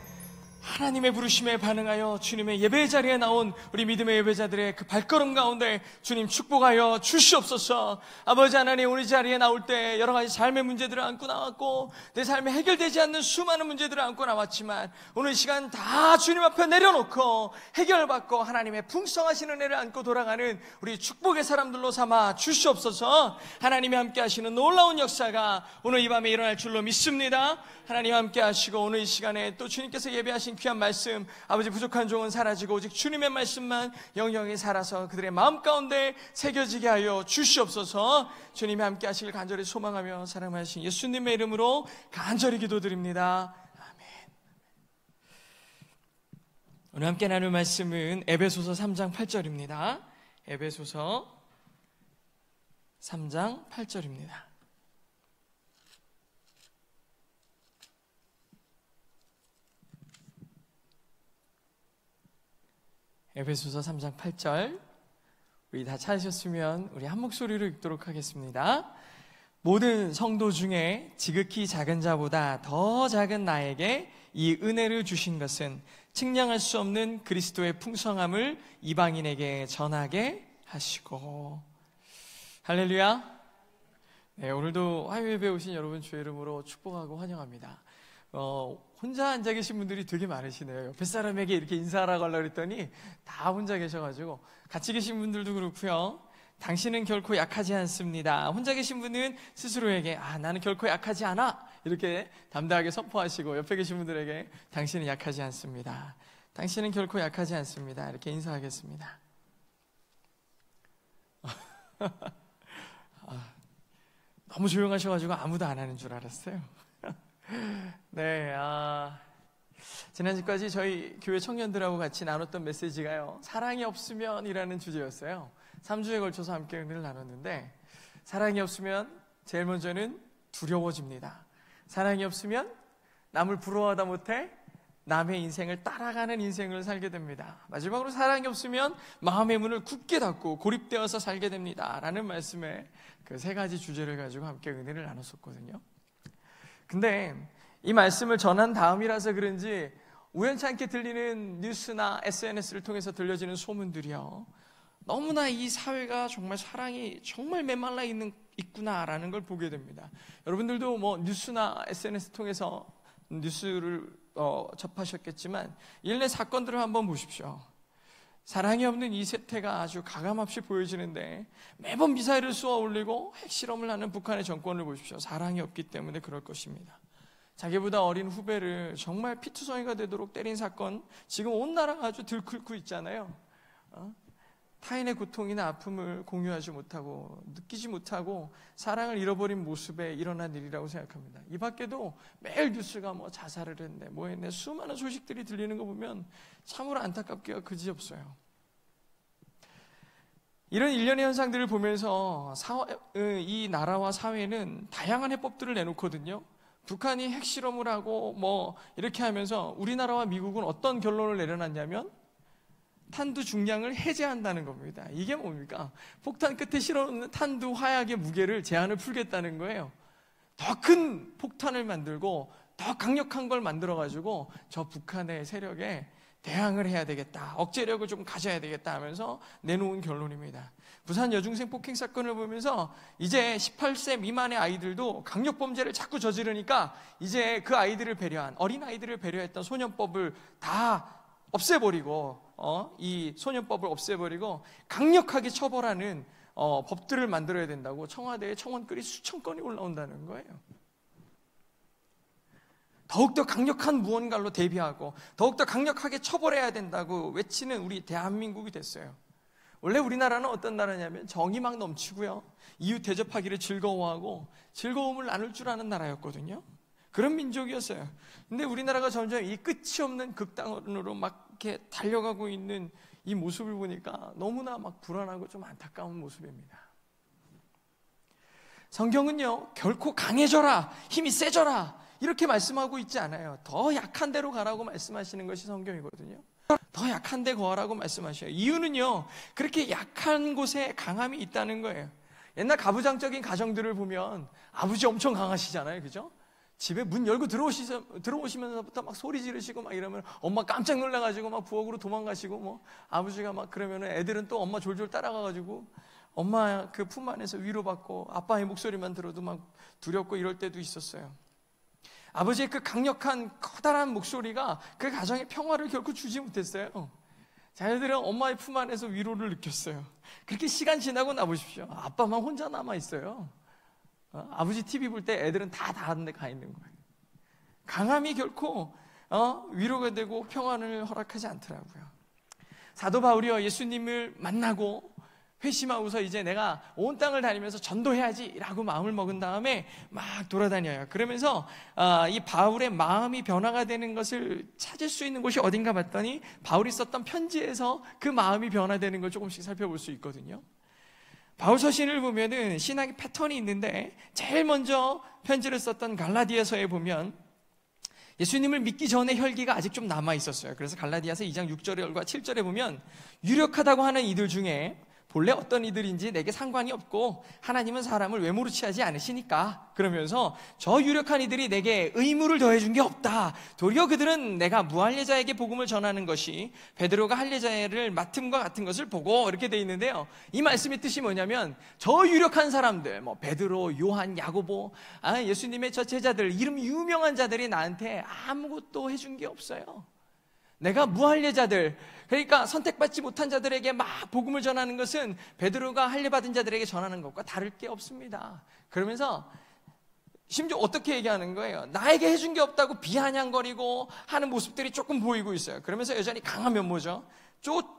Speaker 1: 하나님의 부르심에 반응하여 주님의 예배 자리에 나온 우리 믿음의 예배자들의 그 발걸음 가운데 주님 축복하여 주시옵소서. 아버지 하나님 오늘 자리에 나올 때 여러 가지 삶의 문제들을 안고 나왔고 내 삶에 해결되지 않는 수많은 문제들을 안고 나왔지만 오늘 시간 다 주님 앞에 내려놓고 해결받고 하나님의 풍성하신 은혜를 안고 돌아가는 우리 축복의 사람들로 삼아 주시옵소서. 하나님이 함께 하시는 놀라운 역사가 오늘 이 밤에 일어날 줄로 믿습니다. 하나님 함께 하시고 오늘 이 시간에 또 주님께서 예배하신 귀한 말씀 아버지 부족한 종은 사라지고 오직 주님의 말씀만 영영히 살아서 그들의 마음 가운데 새겨지게 하여 주시옵소서. 주님이 함께 하시길 간절히 소망하며 사랑하신 예수님의 이름으로 간절히 기도드립니다. 아멘. 오늘 함께 나눌 말씀은 에베소서 3장 8절입니다. 에베소서 3장 8절입니다. 에베소서 3장 8절 우리 다 찾으셨으면 우리 한 목소리로 읽도록 하겠습니다. 모든 성도 중에 지극히 작은 자보다 더 작은 나에게 이 은혜를 주신 것은 측량할 수 없는 그리스도의 풍성함을 이방인에게 전하게 하시고. 할렐루야. 네, 오늘도 화요예배 오신 여러분 주의 이름으로 축복하고 환영합니다. 혼자 앉아 계신 분들이 되게 많으시네요. 옆에 사람에게 이렇게 인사하라고 하려고 그랬더니 다 혼자 계셔가지고 같이 계신 분들도 그렇고요. 당신은 결코 약하지 않습니다. 혼자 계신 분은 스스로에게 나는 결코 약하지 않아 이렇게 담대하게 선포하시고 옆에 계신 분들에게 당신은 약하지 않습니다. 당신은 결코 약하지 않습니다. 이렇게 인사하겠습니다. 너무 조용하셔가지고 아무도 안 하는 줄 알았어요. 네, 지난주까지 저희 교회 청년들하고 같이 나눴던 메시지가요, 사랑이 없으면 이라는 주제였어요. 3주에 걸쳐서 함께 은혜를 나눴는데, 사랑이 없으면 제일 먼저는 두려워집니다. 사랑이 없으면 남을 부러워하다 못해 남의 인생을 따라가는 인생을 살게 됩니다. 마지막으로 사랑이 없으면 마음의 문을 굳게 닫고 고립되어서 살게 됩니다 라는 말씀에 그 세 가지 주제를 가지고 함께 은혜를 나눴었거든요. 근데 이 말씀을 전한 다음이라서 그런지 우연치 않게 들리는 뉴스나 SNS를 통해서 들려지는 소문들이요, 너무나 이 사회가 정말 사랑이 정말 메말라 있구나라는 걸 보게 됩니다. 여러분들도 뭐 뉴스나 SNS 통해서 뉴스를 접하셨겠지만 일련의 사건들을 한번 보십시오. 사랑이 없는 이 세태가 아주 가감없이 보여지는데 매번 미사일을 쏘아 올리고 핵실험을 하는 북한의 정권을 보십시오. 사랑이 없기 때문에 그럴 것입니다. 자기보다 어린 후배를 정말 피투성이가 되도록 때린 사건, 지금 온 나라가 아주 들끓고 있잖아요. 타인의 고통이나 아픔을 공유하지 못하고 느끼지 못하고 사랑을 잃어버린 모습에 일어난 일이라고 생각합니다. 이 밖에도 매일 뉴스가 뭐 자살을 했네 뭐 했네 수많은 소식들이 들리는 거 보면 참으로 안타깝기가 그지없어요. 이런 일련의 현상들을 보면서 이 나라와 사회는 다양한 해법들을 내놓거든요. 북한이 핵실험을 하고 뭐 이렇게 하면서 우리나라와 미국은 어떤 결론을 내려놨냐면 탄두 중량을 해제한다는 겁니다. 이게 뭡니까? 폭탄 끝에 실어놓는 탄두 화약의 무게를 제한을 풀겠다는 거예요. 더 큰 폭탄을 만들고 더 강력한 걸 만들어가지고 저 북한의 세력에 대항을 해야 되겠다, 억제력을 좀 가져야 되겠다 하면서 내놓은 결론입니다. 부산 여중생 폭행 사건을 보면서 이제 18세 미만의 아이들도 강력범죄를 자꾸 저지르니까 이제 그 아이들을 배려한, 어린 아이들을 배려했던 소년법을 다 없애버리고 이 소년법을 없애버리고 강력하게 처벌하는 법들을 만들어야 된다고 청와대에 청원글이 수천 건이 올라온다는 거예요. 더욱더 강력한 무언가로 대비하고 더욱더 강력하게 처벌해야 된다고 외치는 우리 대한민국이 됐어요. 원래 우리나라는 어떤 나라냐면 정이 막 넘치고요, 이웃 대접하기를 즐거워하고 즐거움을 나눌 줄 아는 나라였거든요. 그런 민족이었어요. 근데 우리나라가 점점 이 끝이 없는 극단으로 막 이렇게 달려가고 있는 이 모습을 보니까 너무나 막 불안하고 좀 안타까운 모습입니다. 성경은요, 결코 강해져라, 힘이 세져라 이렇게 말씀하고 있지 않아요. 더 약한 데로 가라고 말씀하시는 것이 성경이거든요. 더 약한 데 거하라고 말씀하셔요. 이유는요, 그렇게 약한 곳에 강함이 있다는 거예요. 옛날 가부장적인 가정들을 보면 아버지 엄청 강하시잖아요, 그죠? 집에 문 열고 들어오시면서부터 막 소리 지르시고 막 이러면 엄마 깜짝 놀라가지고 막 부엌으로 도망가시고, 뭐 아버지가 막 그러면은 애들은 또 엄마 졸졸 따라가가지고 엄마 그 품 안에서 위로받고 아빠의 목소리만 들어도 막 두렵고 이럴 때도 있었어요. 아버지의 그 강력한 커다란 목소리가 그 가정의 평화를 결코 주지 못했어요. 자녀들은 엄마의 품 안에서 위로를 느꼈어요. 그렇게 시간 지나고 나보십시오. 아빠만 혼자 남아있어요. 아버지 TV 볼 때 애들은 다 다른 데 가 있는 거예요. 강함이 결코 위로가 되고 평안을 허락하지 않더라고요. 사도 바울이요, 예수님을 만나고 회심하고서 이제 내가 온 땅을 다니면서 전도해야지 라고 마음을 먹은 다음에 막 돌아다녀요. 그러면서 이 바울의 마음이 변화가 되는 것을 찾을 수 있는 곳이 어딘가 봤더니 바울이 썼던 편지에서 그 마음이 변화되는 걸 조금씩 살펴볼 수 있거든요. 바울 서신을 보면은 신학의 패턴이 있는데 제일 먼저 편지를 썼던 갈라디아서에 보면 예수님을 믿기 전에 혈기가 아직 좀 남아 있었어요. 그래서 갈라디아서 2장 6절과 7절에 보면 유력하다고 하는 이들 중에 본래 어떤 이들인지 내게 상관이 없고 하나님은 사람을 외모로 취하지 않으시니까, 그러면서 저 유력한 이들이 내게 의무를 더해준 게 없다. 도리어 그들은 내가 무할례자에게 복음을 전하는 것이 베드로가 할례자를 맡음과 같은 것을 보고, 이렇게 돼 있는데요. 이 말씀의 뜻이 뭐냐면 저 유력한 사람들, 뭐 베드로, 요한, 야고보, 예수님의 저 제자들, 이름 유명한 자들이 나한테 아무것도 해준 게 없어요. 내가 무할례자들, 그러니까 선택받지 못한 자들에게 막 복음을 전하는 것은 베드로가 할례받은 자들에게 전하는 것과 다를 게 없습니다. 그러면서 심지어 어떻게 얘기하는 거예요? 나에게 해준 게 없다고 비아냥거리고 하는 모습들이 조금 보이고 있어요. 그러면서 여전히 강하면 뭐죠?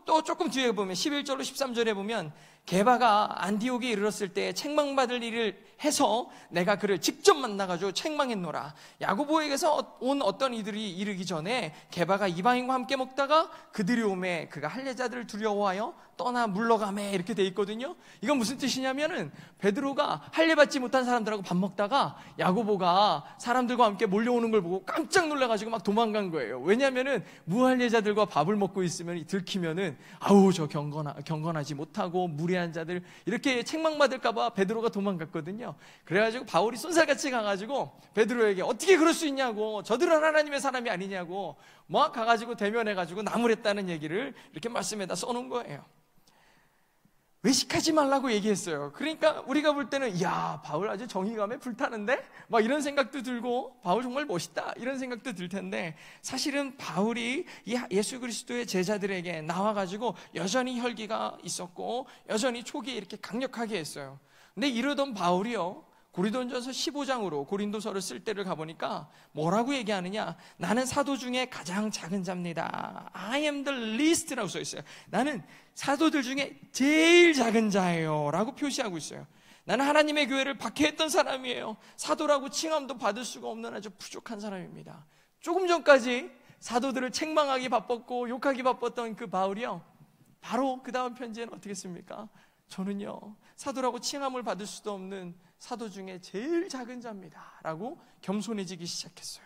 Speaker 1: 또 조금 뒤에 보면 11절로 13절에 보면 게바가 안디옥에 이르렀을 때 책망받을 일을 해서 내가 그를 직접 만나가지고 책망했노라. 야고보에게서 온 어떤 이들이 이르기 전에 게바가 이방인과 함께 먹다가 그들이 오매 그가 할례자들을 두려워하여 떠나 물러가매, 이렇게 돼 있거든요. 이건 무슨 뜻이냐면은 베드로가 할례받지 못한 사람들하고 밥 먹다가 야고보가 사람들과 함께 몰려오는 걸 보고 깜짝 놀라가지고 막 도망간 거예요. 왜냐면은 무할례자들과 밥을 먹고 있으면 들키면은 아우 저 경건하지 못하고 무례한 자들, 이렇게 책망받을까봐 베드로가 도망갔거든요. 그래가지고 바울이 쏜살같이 가가지고 베드로에게 어떻게 그럴 수 있냐고, 저들은 하나님의 사람이 아니냐고 막 가가지고 대면해가지고 나무랬다는 얘기를 이렇게 말씀에다 써놓은 거예요. 외식하지 말라고 얘기했어요. 그러니까 우리가 볼 때는 야, 바울 아주 정의감에 불타는데? 막 이런 생각도 들고 바울 정말 멋있다 이런 생각도 들 텐데, 사실은 바울이 예수 그리스도의 제자들에게 나와가지고 여전히 혈기가 있었고 여전히 초기에 이렇게 강력하게 했어요. 근데 이러던 바울이요, 고린도전서 15장으로 고린도서를 쓸 때를 가보니까 뭐라고 얘기하느냐, 나는 사도 중에 가장 작은 자입니다. I am the least라고 써 있어요. 나는 사도들 중에 제일 작은 자예요 라고 표시하고 있어요. 나는 하나님의 교회를 박해했던 사람이에요. 사도라고 칭함도 받을 수가 없는 아주 부족한 사람입니다. 조금 전까지 사도들을 책망하기 바빴고 욕하기 바빴던 그 바울이요, 바로 그 다음 편지에는 어떻게 했습니까? 저는요, 사도라고 칭함을 받을 수도 없는 사도 중에 제일 작은 자입니다 라고 겸손해지기 시작했어요.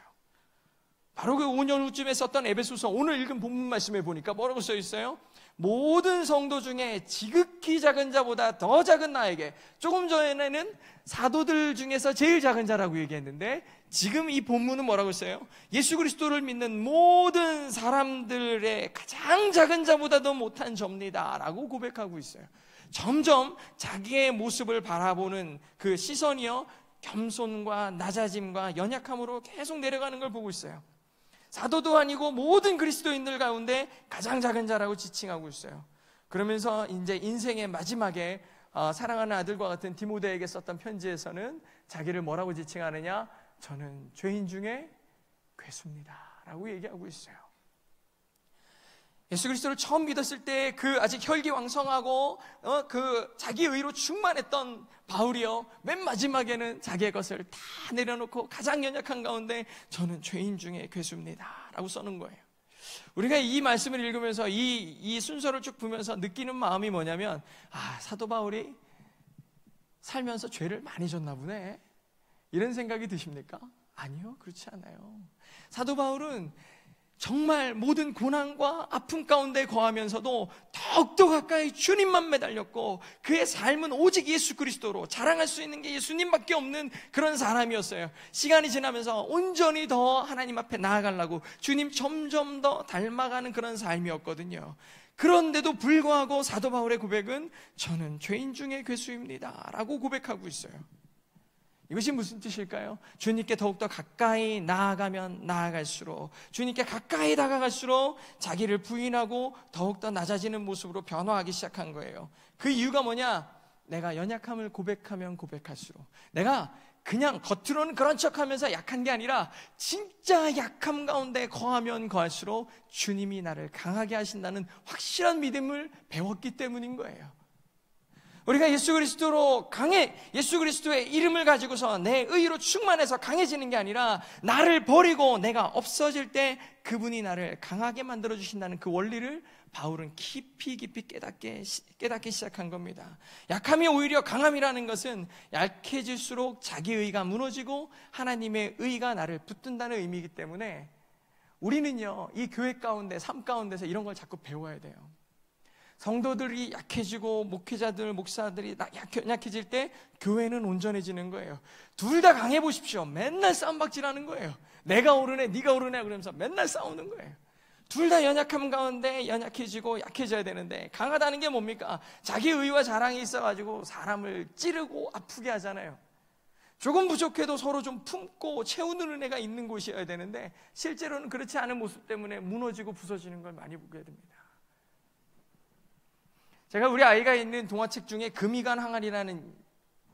Speaker 1: 바로 그 5년 후쯤에 썼던 에베소서, 오늘 읽은 본문 말씀에 보니까 뭐라고 써 있어요? 모든 성도 중에 지극히 작은 자보다 더 작은 나에게, 조금 전에는 사도들 중에서 제일 작은 자라고 얘기했는데 지금 이 본문은 뭐라고 써요? 예수 그리스도를 믿는 모든 사람들의 가장 작은 자보다도 못한 접니다 라고 고백하고 있어요. 점점 자기의 모습을 바라보는 그 시선이요, 겸손과 낮아짐과 연약함으로 계속 내려가는 걸 보고 있어요. 사도도 아니고 모든 그리스도인들 가운데 가장 작은 자라고 지칭하고 있어요. 그러면서 이제 인생의 마지막에 사랑하는 아들과 같은 디모데에게 썼던 편지에서는 자기를 뭐라고 지칭하느냐, 저는 죄인 중에 괴수입니다 라고 얘기하고 있어요. 예수 그리스도를 처음 믿었을 때 그 아직 혈기왕성하고 그 자기 의로 충만했던 바울이요, 맨 마지막에는 자기의 것을 다 내려놓고 가장 연약한 가운데 저는 죄인 중에 괴수입니다 라고 써는 거예요. 우리가 이 말씀을 읽으면서 이 순서를 쭉 보면서 느끼는 마음이 뭐냐면, 사도 바울이 살면서 죄를 많이 졌나 보네, 이런 생각이 드십니까? 아니요, 그렇지 않아요. 사도 바울은 정말 모든 고난과 아픔 가운데 거하면서도 더욱더 가까이 주님만 매달렸고, 그의 삶은 오직 예수 그리스도로, 자랑할 수 있는 게 예수님밖에 없는 그런 사람이었어요. 시간이 지나면서 온전히 더 하나님 앞에 나아가려고 주님 점점 더 닮아가는 그런 삶이었거든요. 그런데도 불구하고 사도 바울의 고백은 저는 죄인 중에 괴수입니다 라고 고백하고 있어요. 이것이 무슨 뜻일까요? 주님께 더욱더 가까이 나아가면 나아갈수록, 주님께 가까이 다가갈수록 자기를 부인하고 더욱더 낮아지는 모습으로 변화하기 시작한 거예요. 그 이유가 뭐냐? 내가 연약함을 고백하면 고백할수록, 내가 그냥 겉으로는 그런 척하면서 약한 게 아니라 진짜 약함 가운데 거하면 거할수록 주님이 나를 강하게 하신다는 확실한 믿음을 배웠기 때문인 거예요. 우리가 예수 그리스도로 예수 그리스도의 이름을 가지고서 내 의로 충만해서 강해지는 게 아니라, 나를 버리고 내가 없어질 때 그분이 나를 강하게 만들어 주신다는 그 원리를 바울은 깊이 깨닫기 시작한 겁니다. 약함이 오히려 강함이라는 것은 약해질수록 자기 의가 무너지고 하나님의 의가 나를 붙든다는 의미이기 때문에, 우리는요, 이 교회 가운데, 삶 가운데서 이런 걸 자꾸 배워야 돼요. 성도들이 약해지고 목회자들, 목사들이 약해질 때 교회는 온전해지는 거예요. 둘 다 강해 보십시오. 맨날 싸움박질하는 거예요. 내가 오르네, 네가 오르네 그러면서 맨날 싸우는 거예요. 둘 다 연약함 가운데 연약해지고 약해져야 되는데, 강하다는 게 뭡니까? 자기 의와 자랑이 있어가지고 사람을 찌르고 아프게 하잖아요. 조금 부족해도 서로 좀 품고 채우는 은혜가 있는 곳이어야 되는데, 실제로는 그렇지 않은 모습 때문에 무너지고 부서지는 걸 많이 보게 됩니다. 제가 우리 아이가 있는 동화책 중에 금이간 항아리라는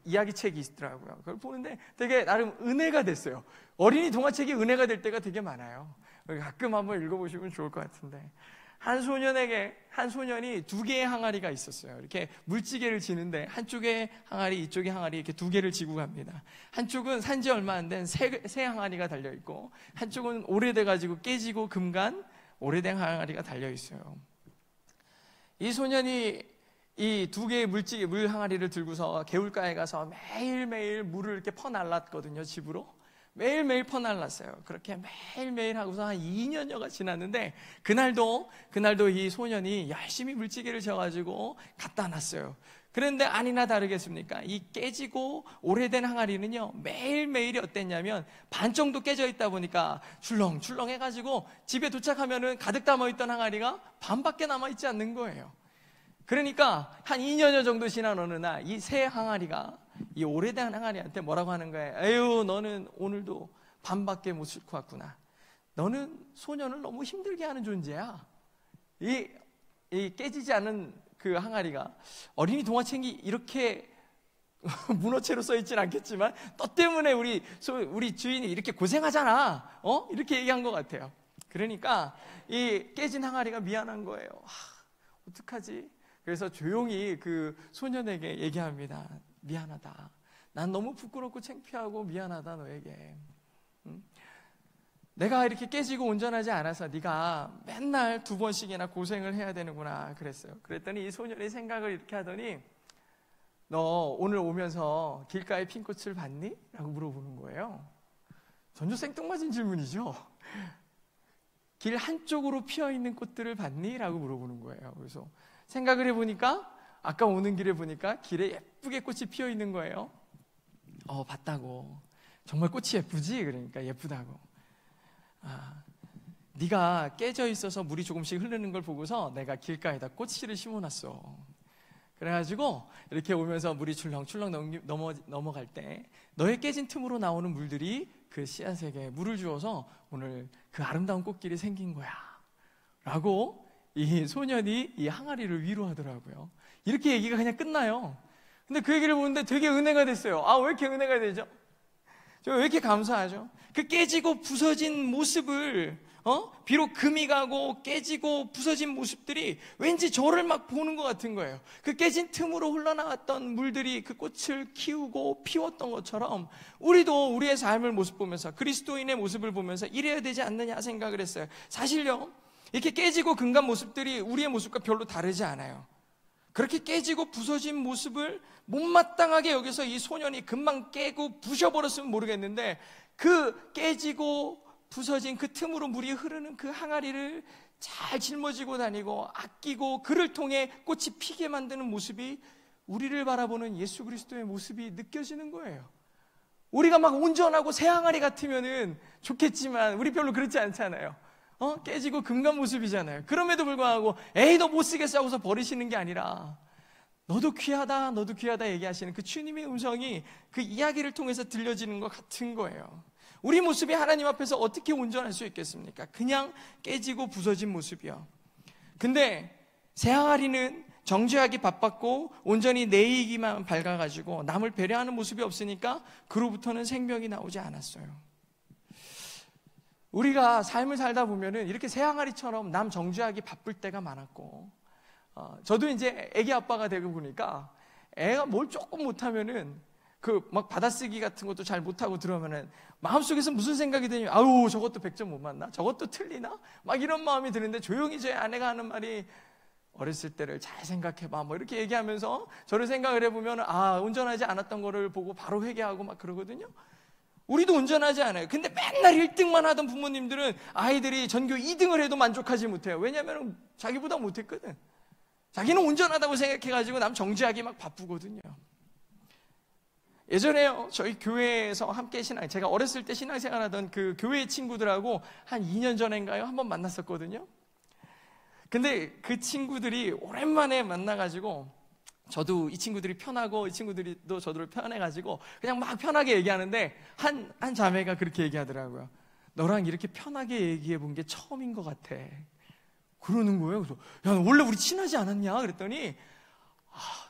Speaker 1: 이야기책이 있더라고요. 그걸 보는데 되게 나름 은혜가 됐어요. 어린이 동화책이 은혜가 될 때가 되게 많아요. 가끔 한번 읽어보시면 좋을 것 같은데, 한 소년이 두 개의 항아리가 있었어요. 이렇게 물지개를 지는데 한쪽에 항아리, 이쪽에 항아리 이렇게 두 개를 지고 갑니다. 한쪽은 산지 얼마 안 된 새 항아리가 달려있고, 한쪽은 오래돼가지고 깨지고 금간 오래된 항아리가 달려있어요. 이 소년이 이 두 개의 물 항아리를 들고서 개울가에 가서 매일매일 물을 이렇게 퍼날랐거든요, 집으로. 매일매일 퍼날랐어요. 그렇게 매일매일 하고서 한 2년여가 지났는데, 그날도 이 소년이 열심히 물지개를 져가지고 갖다 놨어요. 그런데 아니나 다르겠습니까? 이 깨지고 오래된 항아리는요, 매일매일이 어땠냐면 반 정도 깨져 있다 보니까 출렁출렁 해가지고 집에 도착하면은 가득 담아있던 항아리가 반밖에 남아있지 않는 거예요. 그러니까 한 2년여 정도 지난 어느 날 이 새 항아리가 이 오래된 항아리한테 뭐라고 하는 거예요? 에휴, 너는 오늘도 밤밖에 못 싣고 왔구나. 너는 소년을 너무 힘들게 하는 존재야. 이 깨지지 않은 그 항아리가 어린이 동화책이 이렇게 문어체로 써있진 않겠지만 너 때문에 우리 주인이 이렇게 고생하잖아. 이렇게 얘기한 것 같아요. 그러니까 이 깨진 항아리가 미안한 거예요. 어떡하지? 그래서 조용히 그 소년에게 얘기합니다. 미안하다. 난 너무 부끄럽고 창피하고 미안하다 너에게. 내가 이렇게 깨지고 온전하지 않아서 네가 맨날 2번씩이나 고생을 해야 되는구나 그랬어요. 그랬더니 이 소년이 생각을 이렇게 하더니 너 오늘 오면서 길가에 핀 꽃을 봤니? 라고 물어보는 거예요. 전혀 생뚱맞은 질문이죠. 길 한쪽으로 피어있는 꽃들을 봤니? 라고 물어보는 거예요. 그래서 생각을 해보니까 아까 오는 길에 보니까 길에 예쁘게 꽃이 피어있는 거예요. 봤다고. 정말 꽃이 예쁘지? 그러니까 예쁘다고. 네가 깨져 있어서 물이 조금씩 흐르는 걸 보고서 내가 길가에다 꽃씨를 심어놨어. 그래가지고 이렇게 오면서 물이 출렁출렁 넘어갈 때 너의 깨진 틈으로 나오는 물들이 그 씨앗에게 물을 주어서 오늘 그 아름다운 꽃길이 생긴 거야 라고 이 소년이 이 항아리를 위로하더라고요. 이렇게 얘기가 그냥 끝나요. 근데 그 얘기를 보는데 되게 은혜가 됐어요. 왜 이렇게 은혜가 되죠? 저 왜 이렇게 감사하죠? 그 깨지고 부서진 모습을 비록 금이 가고 깨지고 부서진 모습들이 왠지 저를 막 보는 것 같은 거예요. 그 깨진 틈으로 흘러나왔던 물들이 그 꽃을 키우고 피웠던 것처럼 우리도 우리의 삶을 모습 보면서 그리스도인의 모습을 보면서 이래야 되지 않느냐 생각을 했어요. 사실요, 이렇게 깨지고 금간 모습들이 우리의 모습과 별로 다르지 않아요. 그렇게 깨지고 부서진 모습을 못마땅하게 여기서 이 소년이 금방 깨고 부셔버렸으면 모르겠는데 그 깨지고 부서진 그 틈으로 물이 흐르는 그 항아리를 잘 짊어지고 다니고 아끼고 그를 통해 꽃이 피게 만드는 모습이 우리를 바라보는 예수 그리스도의 모습이 느껴지는 거예요. 우리가 막 온전하고 새 항아리 같으면은 좋겠지만 우리 별로 그렇지 않잖아요. 깨지고 금간 모습이잖아요. 그럼에도 불구하고 에이 너 못 쓰겠어 하고서 버리시는 게 아니라 너도 귀하다 너도 귀하다 얘기하시는 그 주님의 음성이 그 이야기를 통해서 들려지는 것 같은 거예요. 우리 모습이 하나님 앞에서 어떻게 온전할 수 있겠습니까? 그냥 깨지고 부서진 모습이요. 근데 새 항아리는 정죄하기 바빴고 온전히 내 이익만 밝아가지고 남을 배려하는 모습이 없으니까 그로부터는 생명이 나오지 않았어요. 우리가 삶을 살다 보면은 이렇게 새 항아리처럼 남 정죄하기 바쁠 때가 많았고, 저도 이제 애기 아빠가 되고 보니까 애가 뭘 조금 못하면은 그 막 받아쓰기 같은 것도 잘 못하고 들어오면은 마음속에서 무슨 생각이 드냐면 아유 저것도 100점 못 맞나? 저것도 틀리나? 막 이런 마음이 드는데 조용히 제 아내가 하는 말이 어렸을 때를 잘 생각해봐 뭐 이렇게 얘기하면서 저를 생각을 해보면 온전하지 않았던 거를 보고 바로 회개하고 막 그러거든요. 우리도 온전하지 않아요. 근데 맨날 1등만 하던 부모님들은 아이들이 전교 2등을 해도 만족하지 못해요. 왜냐하면 자기보다 못했거든. 자기는 온전하다고 생각해가지고 남 정죄하기 막 바쁘거든요. 예전에요, 저희 교회에서 함께 제가 어렸을 때 신앙생활 하던 그 교회 친구들하고 한 2년 전인가요? 한번 만났었거든요. 근데 그 친구들이 오랜만에 만나가지고 저도 이 친구들이 편하고 이 친구들이 또 저를 편해가지고 그냥 막 편하게 얘기하는데 한 자매가 그렇게 얘기하더라고요. 너랑 이렇게 편하게 얘기해 본 게 처음인 것 같아. 그러는 거예요. 그래서 야, 너 원래 우리 친하지 않았냐? 그랬더니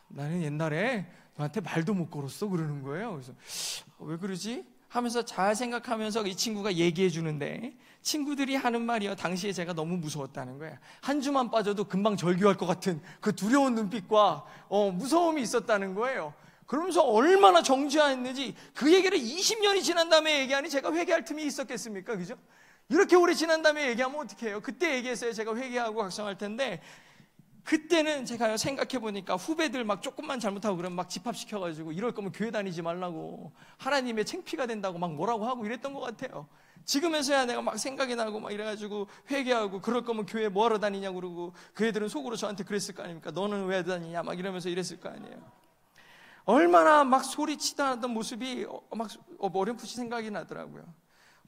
Speaker 1: 나는 옛날에 너한테 말도 못 걸었어. 그러는 거예요. 그래서 왜 그러지? 하면서 잘 생각하면서 이 친구가 얘기해 주는데 친구들이 하는 말이요, 당시에 제가 너무 무서웠다는 거예요. 한 주만 빠져도 금방 절규할 것 같은 그 두려운 눈빛과 무서움이 있었다는 거예요. 그러면서 얼마나 정죄했는지 그 얘기를 20년이 지난 다음에 얘기하니 제가 회개할 틈이 있었겠습니까? 그죠? 이렇게 오래 지난 다음에 얘기하면 어떻게 해요? 그때 얘기했어야 제가 회개하고 각성할 텐데, 그때는 제가 생각해보니까 후배들 막 조금만 잘못하고 그러면 막 집합시켜가지고 이럴 거면 교회 다니지 말라고, 하나님의 창피가 된다고 막 뭐라고 하고 이랬던 것 같아요. 지금에서야 내가 막 생각이 나고 막 이래가지고 회개하고, 그럴 거면 교회 뭐하러 다니냐고 그러고, 그 애들은 속으로 저한테 그랬을 거 아닙니까? 너는 왜 다니냐 막 이러면서 이랬을 거 아니에요. 얼마나 막 소리치다 하던 모습이 막 어렴풋이 생각이 나더라고요.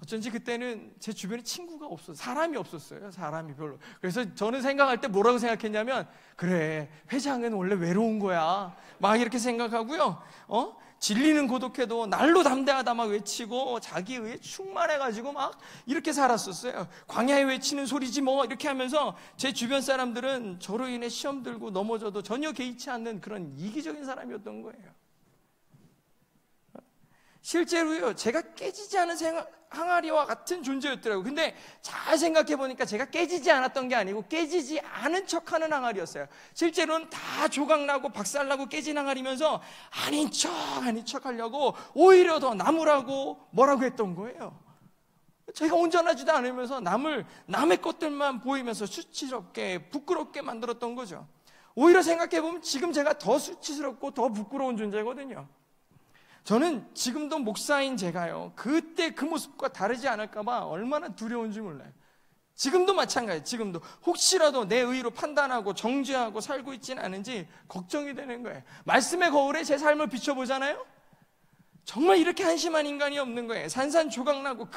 Speaker 1: 어쩐지 그때는 제 주변에 친구가 없었어요. 사람이 없었어요. 사람이 별로. 그래서 저는 생각할 때 뭐라고 생각했냐면, 그래, 회장은 원래 외로운 거야. 막 이렇게 생각하고요. 진리는 고독해도 날로 담대하다 막 외치고 자기 의에 충만해가지고 막 이렇게 살았었어요. 광야에 외치는 소리지 뭐 이렇게 하면서 제 주변 사람들은 저로 인해 시험 들고 넘어져도 전혀 개의치 않는 그런 이기적인 사람이었던 거예요. 실제로요, 제가 깨지지 않은 항아리와 같은 존재였더라고요. 근데 잘 생각해 보니까 제가 깨지지 않았던 게 아니고 깨지지 않은 척하는 항아리였어요. 실제로는 다 조각나고 박살나고 깨진 항아리면서 아닌 척 하려고 오히려 더 나무라고 뭐라고 했던 거예요. 제가 온전하지도 않으면서 남의 것들만 보이면서 수치스럽게 부끄럽게 만들었던 거죠. 오히려 생각해 보면 지금 제가 더 수치스럽고 더 부끄러운 존재거든요. 저는 지금도 목사인 제가요, 그때 그 모습과 다르지 않을까봐 얼마나 두려운지 몰라요. 지금도 마찬가지예요. 지금도 혹시라도 내 의로 판단하고 정죄하고 살고 있지는 않은지 걱정이 되는 거예요. 말씀의 거울에 제 삶을 비춰보잖아요. 정말 이렇게 한심한 인간이 없는 거예요. 산산조각나고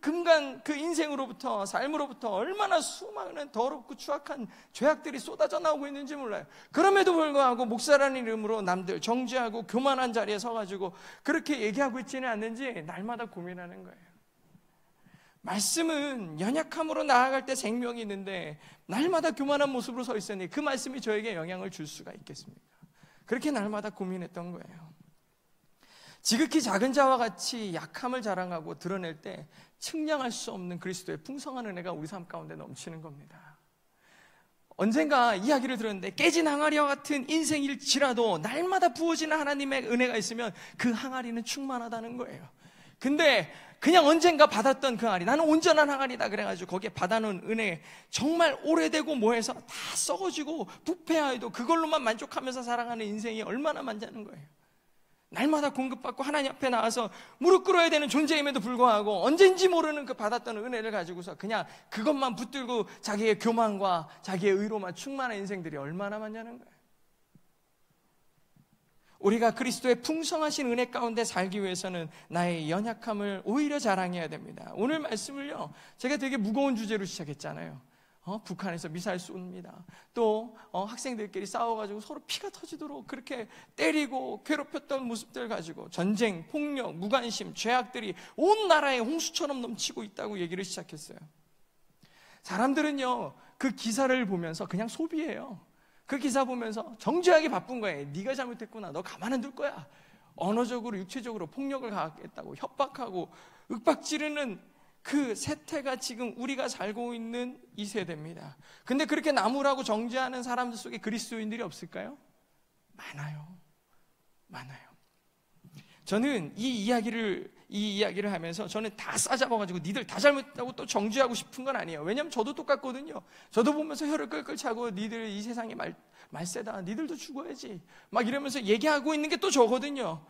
Speaker 1: 금간 그 인생으로부터, 삶으로부터 얼마나 수많은 더럽고 추악한 죄악들이 쏟아져 나오고 있는지 몰라요. 그럼에도 불구하고 목사라는 이름으로 남들 정죄하고 교만한 자리에 서가지고 그렇게 얘기하고 있지는 않는지 날마다 고민하는 거예요. 말씀은 연약함으로 나아갈 때 생명이 있는데 날마다 교만한 모습으로 서 있으니 그 말씀이 저에게 영향을 줄 수가 있겠습니까? 그렇게 날마다 고민했던 거예요. 지극히 작은 자와 같이 약함을 자랑하고 드러낼 때 측량할 수 없는 그리스도의 풍성한 은혜가 우리 삶 가운데 넘치는 겁니다. 언젠가 이야기를 들었는데 깨진 항아리와 같은 인생일지라도 날마다 부어지는 하나님의 은혜가 있으면 그 항아리는 충만하다는 거예요. 근데 그냥 언젠가 받았던 그 항아리, 나는 온전한 항아리다 그래가지고 거기에 받아놓은 은혜 정말 오래되고 뭐해서 다 썩어지고 부패하여도 그걸로만 만족하면서 살아가는 인생이 얼마나 많다는 거예요. 날마다 공급받고 하나님 앞에 나와서 무릎 꿇어야 되는 존재임에도 불구하고 언젠지 모르는 그 받았던 은혜를 가지고서 그냥 그것만 붙들고 자기의 교만과 자기의 의로만 충만한 인생들이 얼마나 많냐는 거예요. 우리가 그리스도의 풍성하신 은혜 가운데 살기 위해서는 나의 연약함을 오히려 자랑해야 됩니다. 오늘 말씀을요, 제가 되게 무거운 주제로 시작했잖아요. 북한에서 미사일 쏩니다. 또 학생들끼리 싸워가지고 서로 피가 터지도록 그렇게 때리고 괴롭혔던 모습들 가지고 전쟁, 폭력, 무관심, 죄악들이 온 나라에 홍수처럼 넘치고 있다고 얘기를 시작했어요. 사람들은요, 그 기사를 보면서 그냥 소비해요. 그 기사 보면서 정죄하기 바쁜 거예요. 네가 잘못했구나, 너 가만 안 둘 거야. 언어적으로 육체적으로 폭력을 가하겠다고 협박하고 윽박지르는 그 세태가 지금 우리가 살고 있는 이 세대입니다. 근데 그렇게 나무라고 정죄하는 사람들 속에 그리스도인들이 없을까요? 많아요. 저는 이 이야기를 하면서 저는 다 싸잡아가지고 니들 다 잘못했다고 또 정죄하고 싶은 건 아니에요. 왜냐하면 저도 똑같거든요. 저도 보면서 혀를 끌끌 차고 니들 이 세상이 말세다, 니들도 죽어야지 막 이러면서 얘기하고 있는 게 또 저거든요.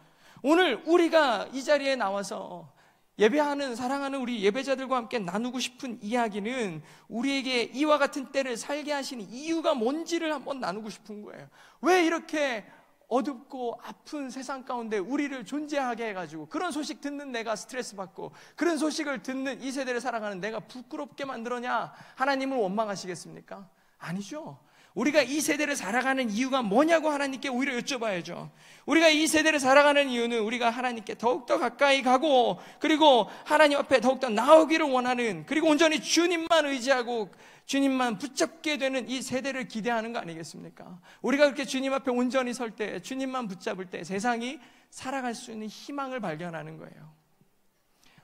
Speaker 1: 오늘 우리가 이 자리에 나와서 예배하는, 사랑하는 우리 예배자들과 함께 나누고 싶은 이야기는 우리에게 이와 같은 때를 살게 하신 이유가 뭔지를 한번 나누고 싶은 거예요. 왜 이렇게 어둡고 아픈 세상 가운데 우리를 존재하게 해가지고 그런 소식 듣는 내가 스트레스 받고 그런 소식을 듣는 이 세대를 살아가는 내가 부끄럽게 만들었냐? 하나님을 원망하시겠습니까? 아니죠. 우리가 이 세대를 살아가는 이유가 뭐냐고 하나님께 오히려 여쭤봐야죠. 우리가 이 세대를 살아가는 이유는 우리가 하나님께 더욱더 가까이 가고 그리고 하나님 앞에 더욱더 나오기를 원하는, 그리고 온전히 주님만 의지하고 주님만 붙잡게 되는 이 세대를 기대하는 거 아니겠습니까? 우리가 그렇게 주님 앞에 온전히 설 때, 주님만 붙잡을 때 세상이 살아갈 수 있는 희망을 발견하는 거예요.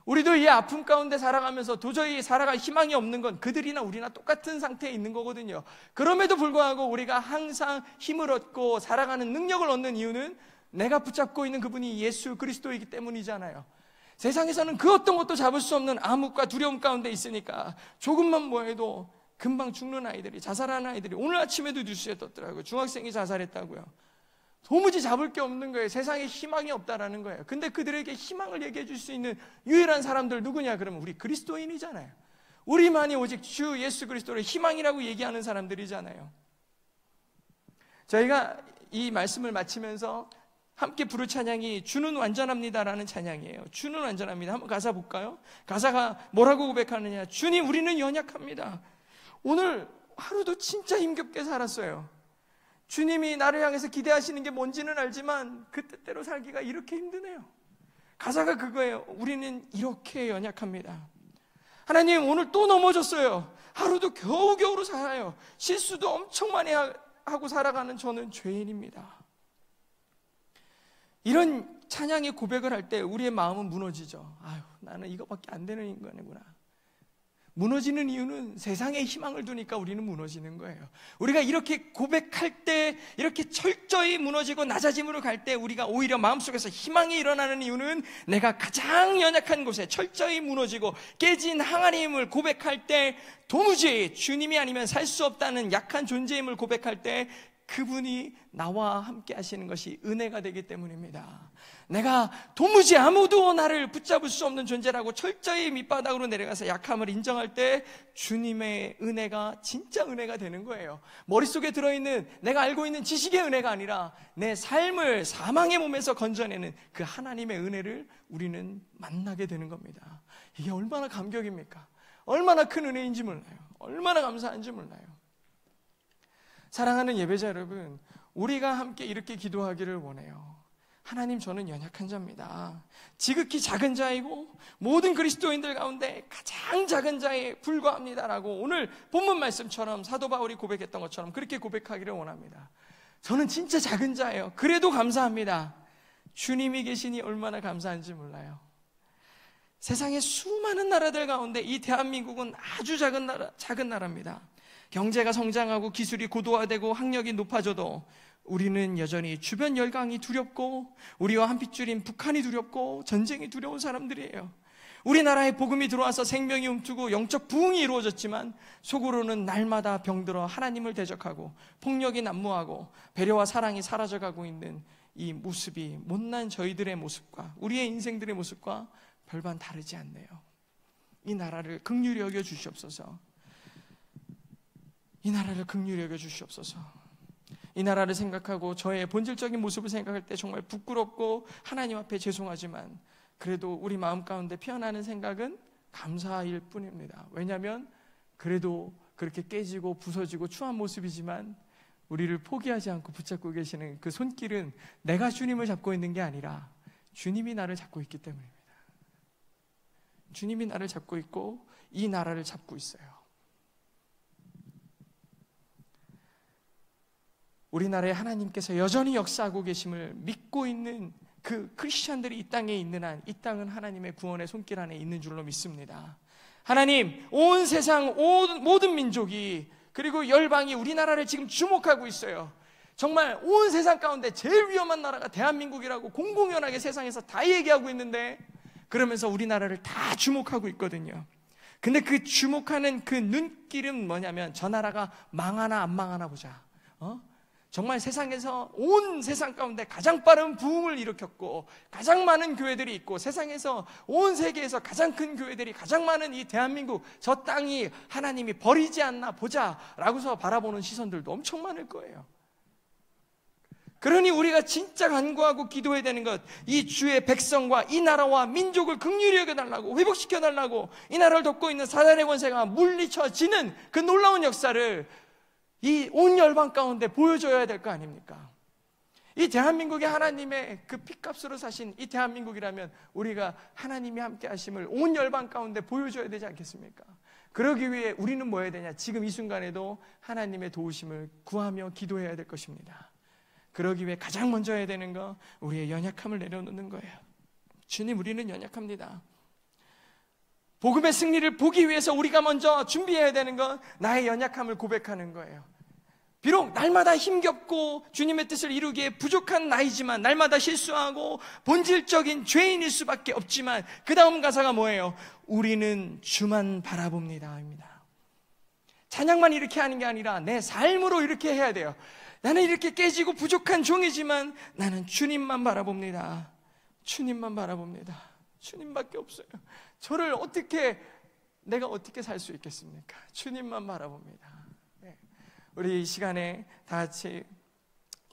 Speaker 1: 우리도 이 아픔 가운데 살아가면서 도저히 살아갈 희망이 없는 건 그들이나 우리나 똑같은 상태에 있는 거거든요. 그럼에도 불구하고 우리가 항상 힘을 얻고 살아가는 능력을 얻는 이유는 내가 붙잡고 있는 그분이 예수 그리스도이기 때문이잖아요. 세상에서는 그 어떤 것도 잡을 수 없는 암흑과 두려움 가운데 있으니까 조금만 뭐해도 금방 죽는 아이들이, 자살하는 아이들이 오늘 아침에도 뉴스에 떴더라고요. 중학생이 자살했다고요. 도무지 잡을 게 없는 거예요. 세상에 희망이 없다라는 거예요. 근데 그들에게 희망을 얘기해 줄 수 있는 유일한 사람들 누구냐? 그러면 우리 그리스도인이잖아요. 우리만이 오직 주 예수 그리스도를 희망이라고 얘기하는 사람들이잖아요. 저희가 이 말씀을 마치면서 함께 부를 찬양이 주는 완전합니다라는 찬양이에요. 주는 완전합니다. 한번 가사 볼까요? 가사가 뭐라고 고백하느냐? 주님, 우리는 연약합니다. 오늘 하루도 진짜 힘겹게 살았어요. 주님이 나를 향해서 기대하시는 게 뭔지는 알지만 그 뜻대로 살기가 이렇게 힘드네요. 가사가 그거예요. 우리는 이렇게 연약합니다. 하나님, 오늘 또 넘어졌어요. 하루도 겨우겨우 살아요. 실수도 엄청 많이 하고 살아가는 저는 죄인입니다. 이런 찬양의 고백을 할 때 우리의 마음은 무너지죠. 아유, 나는 이거밖에 안 되는 인간이구나. 무너지는 이유는 세상에 희망을 두니까 우리는 무너지는 거예요. 우리가 이렇게 고백할 때, 이렇게 철저히 무너지고 낮아짐으로 갈 때 우리가 오히려 마음속에서 희망이 일어나는 이유는 내가 가장 연약한 곳에 철저히 무너지고 깨진 항아리임을 고백할 때, 도무지 주님이 아니면 살 수 없다는 약한 존재임을 고백할 때 그분이 나와 함께 하시는 것이 은혜가 되기 때문입니다. 내가 도무지 아무도 나를 붙잡을 수 없는 존재라고 철저히 밑바닥으로 내려가서 약함을 인정할 때 주님의 은혜가 진짜 은혜가 되는 거예요. 머릿속에 들어있는 내가 알고 있는 지식의 은혜가 아니라 내 삶을 사망의 몸에서 건져내는 그 하나님의 은혜를 우리는 만나게 되는 겁니다. 이게 얼마나 감격입니까? 얼마나 큰 은혜인지 몰라요. 얼마나 감사한지 몰라요. 사랑하는 예배자 여러분, 우리가 함께 이렇게 기도하기를 원해요. 하나님, 저는 연약한 자입니다. 지극히 작은 자이고 모든 그리스도인들 가운데 가장 작은 자에 불과합니다라고 오늘 본문 말씀처럼 사도 바울이 고백했던 것처럼 그렇게 고백하기를 원합니다. 저는 진짜 작은 자예요. 그래도 감사합니다. 주님이 계시니 얼마나 감사한지 몰라요. 세상의 수많은 나라들 가운데 이 대한민국은 아주 작은 나라입니다. 경제가 성장하고 기술이 고도화되고 학력이 높아져도 우리는 여전히 주변 열강이 두렵고 우리와 한 핏줄인 북한이 두렵고 전쟁이 두려운 사람들이에요. 우리나라에 복음이 들어와서 생명이 움트고 영적 부흥이 이루어졌지만 속으로는 날마다 병들어 하나님을 대적하고 폭력이 난무하고 배려와 사랑이 사라져가고 있는 이 모습이 못난 저희들의 모습과 우리의 인생들의 모습과 별반 다르지 않네요. 이 나라를 긍휼히 여겨 주시옵소서. 이 나라를 긍휼히 여겨 주시옵소서. 이 나라를 생각하고 저의 본질적인 모습을 생각할 때 정말 부끄럽고 하나님 앞에 죄송하지만 그래도 우리 마음 가운데 피어나는 생각은 감사일 뿐입니다. 왜냐하면 그래도 그렇게 깨지고 부서지고 추한 모습이지만 우리를 포기하지 않고 붙잡고 계시는 그 손길은 내가 주님을 잡고 있는 게 아니라 주님이 나를 잡고 있기 때문입니다. 주님이 나를 잡고 있고 이 나라를 잡고 있어요. 우리나라에 하나님께서 여전히 역사하고 계심을 믿고 있는 그 크리스찬들이 이 땅에 있는 한 이 땅은 하나님의 구원의 손길 안에 있는 줄로 믿습니다. 하나님, 온 세상 모든 민족이 그리고 열방이 우리나라를 지금 주목하고 있어요. 정말 온 세상 가운데 제일 위험한 나라가 대한민국이라고 공공연하게 세상에서 다 얘기하고 있는데 그러면서 우리나라를 다 주목하고 있거든요. 근데 그 주목하는 그 눈길은 뭐냐면 저 나라가 망하나 안 망하나 보자. 정말 세상에서 온 세상 가운데 가장 빠른 부흥을 일으켰고 가장 많은 교회들이 있고 세상에서 온 세계에서 가장 큰 교회들이 가장 많은 이 대한민국 저 땅이 하나님이 버리지 않나 보자라고서 바라보는 시선들도 엄청 많을 거예요. 그러니 우리가 진짜 간구하고 기도해야 되는 것, 이 주의 백성과 이 나라와 민족을 긍휼히 여겨달라고, 회복시켜달라고, 이 나라를 덮고 있는 사단의 권세가 물리쳐지는 그 놀라운 역사를 이 온 열방 가운데 보여줘야 될 거 아닙니까? 이 대한민국이 하나님의 그 핏값으로 사신 이 대한민국이라면 우리가 하나님이 함께 하심을 온 열방 가운데 보여줘야 되지 않겠습니까? 그러기 위해 우리는 뭐 해야 되냐? 지금 이 순간에도 하나님의 도우심을 구하며 기도해야 될 것입니다. 그러기 위해 가장 먼저 해야 되는 거, 우리의 연약함을 내려놓는 거예요. 주님, 우리는 연약합니다. 복음의 승리를 보기 위해서 우리가 먼저 준비해야 되는 건 나의 연약함을 고백하는 거예요. 비록 날마다 힘겹고 주님의 뜻을 이루기에 부족한 나이지만 날마다 실수하고 본질적인 죄인일 수밖에 없지만 그 다음 가사가 뭐예요? 우리는 주만 바라봅니다 입니다. 찬양만 이렇게 하는 게 아니라 내 삶으로 이렇게 해야 돼요. 나는 이렇게 깨지고 부족한 종이지만 나는 주님만 바라봅니다. 주님만 바라봅니다. 주님밖에 없어요. 저를 내가 어떻게 살 수 있겠습니까? 주님만 바라봅니다. 네. 우리 이 시간에 다 같이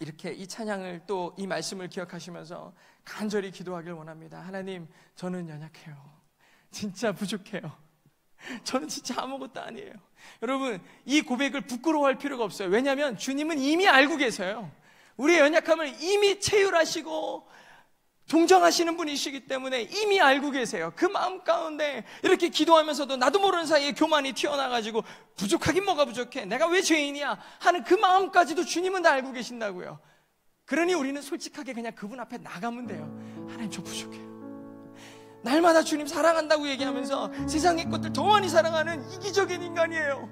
Speaker 1: 이렇게 이 찬양을 또 이 말씀을 기억하시면서 간절히 기도하길 원합니다. 하나님, 저는 연약해요. 진짜 부족해요. 저는 진짜 아무것도 아니에요. 여러분, 이 고백을 부끄러워할 필요가 없어요. 왜냐하면 주님은 이미 알고 계세요. 우리의 연약함을 이미 체휼하시고 동정하시는 분이시기 때문에 이미 알고 계세요. 그 마음 가운데 이렇게 기도하면서도 나도 모르는 사이에 교만이 튀어나가지고 부족하긴 뭐가 부족해, 내가 왜 죄인이야 하는 그 마음까지도 주님은 다 알고 계신다고요. 그러니 우리는 솔직하게 그냥 그분 앞에 나가면 돼요. 하나님, 저 부족해요. 날마다 주님 사랑한다고 얘기하면서 세상의 것들 더 많이 사랑하는 이기적인 인간이에요.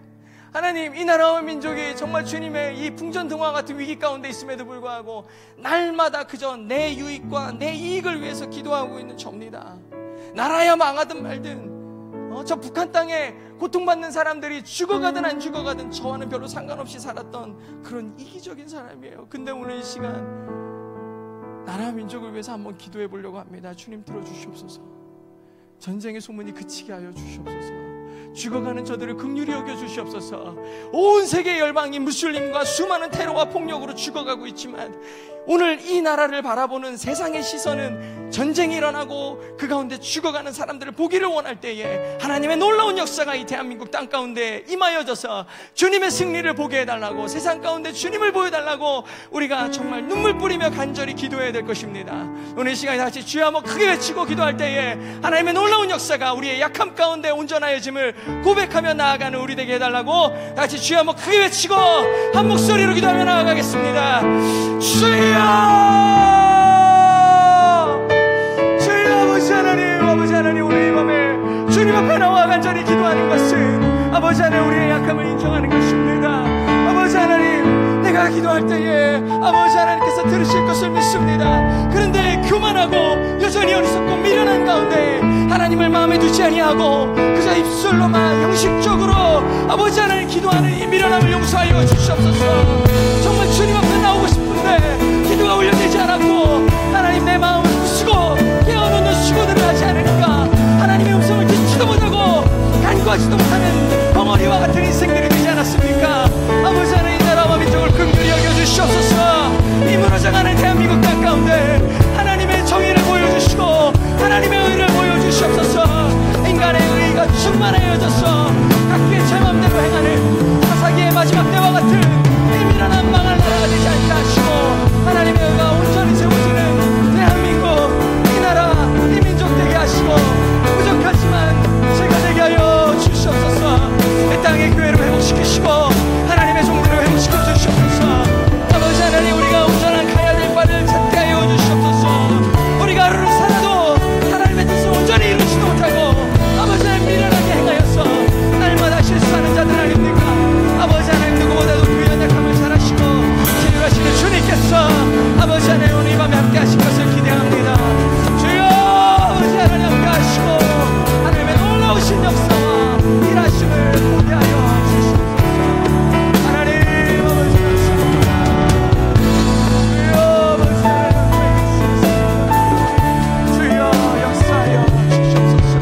Speaker 1: 하나님, 이 나라와 민족이 정말 주님의 이 풍전등화 같은 위기 가운데 있음에도 불구하고 날마다 그저 내 유익과 내 이익을 위해서 기도하고 있는 접니다. 나라야 망하든 말든 저 북한 땅에 고통받는 사람들이 죽어가든 안 죽어가든 저와는 별로 상관없이 살았던 그런 이기적인 사람이에요. 근데 오늘 이 시간 나라와 민족을 위해서 한번 기도해 보려고 합니다. 주님, 들어주시옵소서. 전쟁의 소문이 그치게 하여 주시옵소서. 죽어가는 저들을 긍휼히 여겨 주시옵소서. 온 세계 열방이 무슬림과 수많은 테러와 폭력으로 죽어가고 있지만 오늘 이 나라를 바라보는 세상의 시선은 전쟁이 일어나고 그 가운데 죽어가는 사람들을 보기를 원할 때에 하나님의 놀라운 역사가 이 대한민국 땅 가운데 임하여져서 주님의 승리를 보게 해달라고, 세상 가운데 주님을 보여달라고 우리가 정말 눈물 뿌리며 간절히 기도해야 될 것입니다. 오늘 이 시간에 다시 주여 한번 크게 외치고 기도할 때에 하나님의 놀라운 역사가 우리의 약함 가운데 온전하여짐을 고백하며 나아가는 우리 되게 해달라고 다시 주여 한번 크게 외치고 한 목소리로 기도하며 나아가겠습니다. 주여, 주여, 아버지 하나님, 오늘 이 밤에 주님 앞에 나와 간절히 기도하는 것은 아버지 하나님 우리의 약함을 인정하는 것입니다. 아버지 하나님, 내가 기도할 때에 아버지 하나님께서 들으실 것을 믿습니다. 그런데 교만하고 여전히 어리석고 미련한 가운데 하나님을 마음에 두지 아니하고 그저 입술로만 형식적으로 아버지 하나님 기도하는 이 미련함을 용서하여 주시옵소서. 정말 주님 앞에 나오고 싶은데 기도가 울려되지 않았고 하나님, 내 마음을 부수고 깨어놓는 수고들을 하지 않으니까 하나님의 음성을 듣지도 못하고 간구하지도 못하는 벙어리와 같은 인생들이 되지 않았습니까? 아버지 하나님, 이 나라와 민족을 긍휼히 여겨주시옵소서. 이 무너져가는 대한민국 땅 가운데 하나님의 정의를 보여주시고 하나님의 의를 보여주시옵소서. 인간의 의의가 충만해져서 각기의 제 맘대로 행하는 사사기의 마지막 때와 같은 이 미련한 망할 나라가 되지 않게 하시고 하나님의 의가 온전히 세워지는 대한민국, 이 나라, 이 민족 되게 하시고 부족하지만 제가 되게 하여 주시옵소서. 이 땅의 교회를 회복시키시고 하나님의 종들을 회복시켜 주시옵소서. 아버지 하나님, 우리가 온전한 가야 될 바를 찾게 하여 주시옵소서. 우리가 하루를 살아도 하나님의 뜻을 온전히 이루지도 못하고 아버지 하나님 미련하게 행하여서 날마다 실수하는 자들 아닙니까? 아버지 하나님, 누구보다도 그 연약함을 잘 아시고 제일하시는 주님께서 아버지 하나님 오늘 이 밤에 함께 하실 것을 기대합니다. 주여, 아버지 하나님 함께 하시고 하나님의 놀라우신 역사와 일하심을 보게 하여 주시옵소서. 하나님, 아버지 감사합니다. 주여, 아버지 하나님 주여 역사하여 주시옵소서.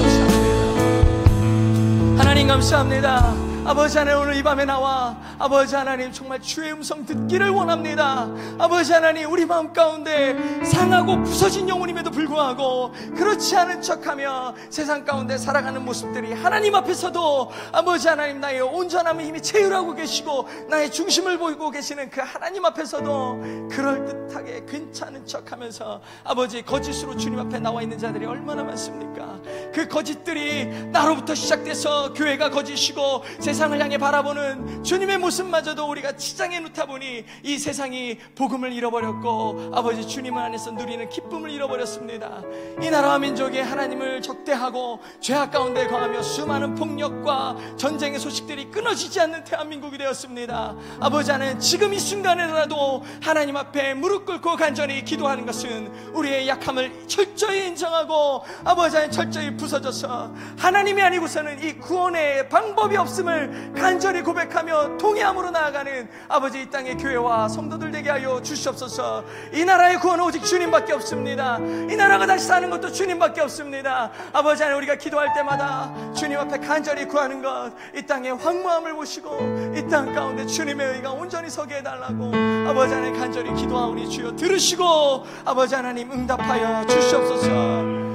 Speaker 1: 감사합니다. 하나님 감사합니다. 아버지 하나님, 오늘 이 밤에 나와 아버지 하나님 정말 주의 음성 듣기를 원합니다. 아버지 하나님, 우리 마음 가운데 상하고 부서진 영혼임에도 불구하고 그렇지 않은 척하며 세상 가운데 살아가는 모습들이 하나님 앞에서도 아버지 하나님 나의 온전함을 이미 체휼하고 계시고 나의 중심을 보이고 계시는 그 하나님 앞에서도 그럴듯하게 괜찮은 척하면서 아버지 거짓으로 주님 앞에 나와 있는 자들이 얼마나 많습니까? 그 거짓들이 나로부터 시작돼서 교회가 거짓이고 세상을 향해 바라보는 주님의 모습마저도 우리가 치장해 놓다 보니 이 세상이 복음을 잃어버렸고 아버지 주님 안에서 누리는 기쁨을 잃어버렸습니다. 이 나라와 민족이 하나님을 적대하고 죄악 가운데 거하며 수많은 폭력과 전쟁의 소식들이 끊어지지 않는 대한민국이 되었습니다. 아버지 하나님, 지금 이 순간에라도 하나님 앞에 무릎 꿇고 간절히 기도하는 것은 우리의 약함을 철저히 인정하고 아버지 하나님 철저히 부서져서 하나님이 아니고서는 이 구원의 방법이 없음을 간절히 고백하며 통회함으로 나아가는 아버지 이 땅의 교회와 성도들 되게 하여 주시옵소서. 이 나라의 구원은 오직 주님밖에 없습니다. 이 나라가 다시 사는 것도 주님밖에 없습니다. 아버지 하나님, 우리가 기도할 때마다 주님 앞에 간절히 구하는 것, 이 땅의 황무함을 보시고 이 땅 가운데 주님의 의가 온전히 서게 해달라고 아버지 하나님 간절히 기도하오니 주여 들으시고 아버지 하나님 응답하여 주시옵소서.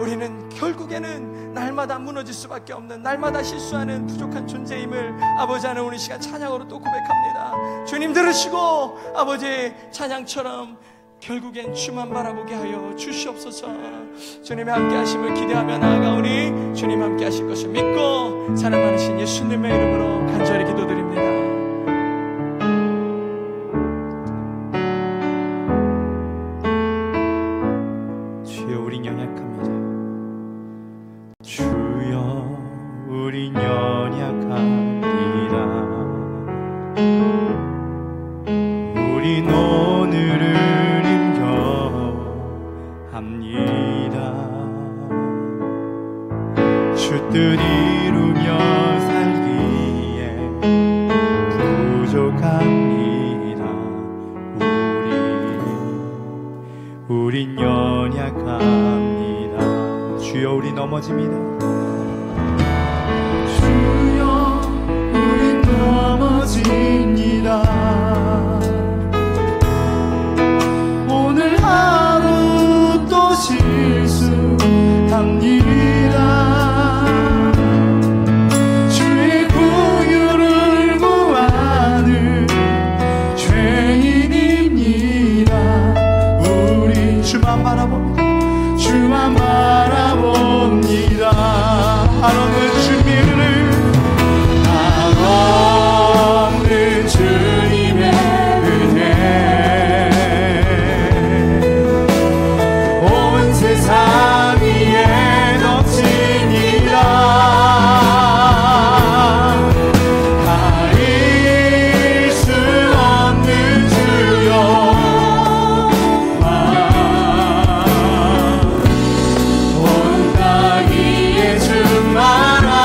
Speaker 1: 우리는 결국에는 날마다 무너질 수밖에 없는, 날마다 실수하는 부족한 존재임을 아버지 하나님 오늘 시간 찬양으로 또 고백합니다. 주님 들으시고 아버지 찬양처럼 결국엔 주만 바라보게 하여 주시옵소서. 주님의 함께 하심을 기대하며 나아가오니 주님 함께 하실 것을 믿고 사랑 많으신 예수님의 이름으로 간절히 기도드립니다.
Speaker 3: 주여 우린 연약합니다. 주여 우린 연약합니다. 우린 오늘을 주 뜻 이루며 살기에 부족합니다. 우린 연약합니다. 주여 우리 넘어집니다. 주여 우린 넘어집니다. 오늘 하루 또 실수합니다. 주의 구유를 구하는 죄인입니다. 우리 주만 바라봅니다. 주만 바라봅니다. 한없는 주님을 한없는 주님의 은혜 온 세상 위에 넘치니라. 가릴 수 없는 주여 온 땅 위에 충만한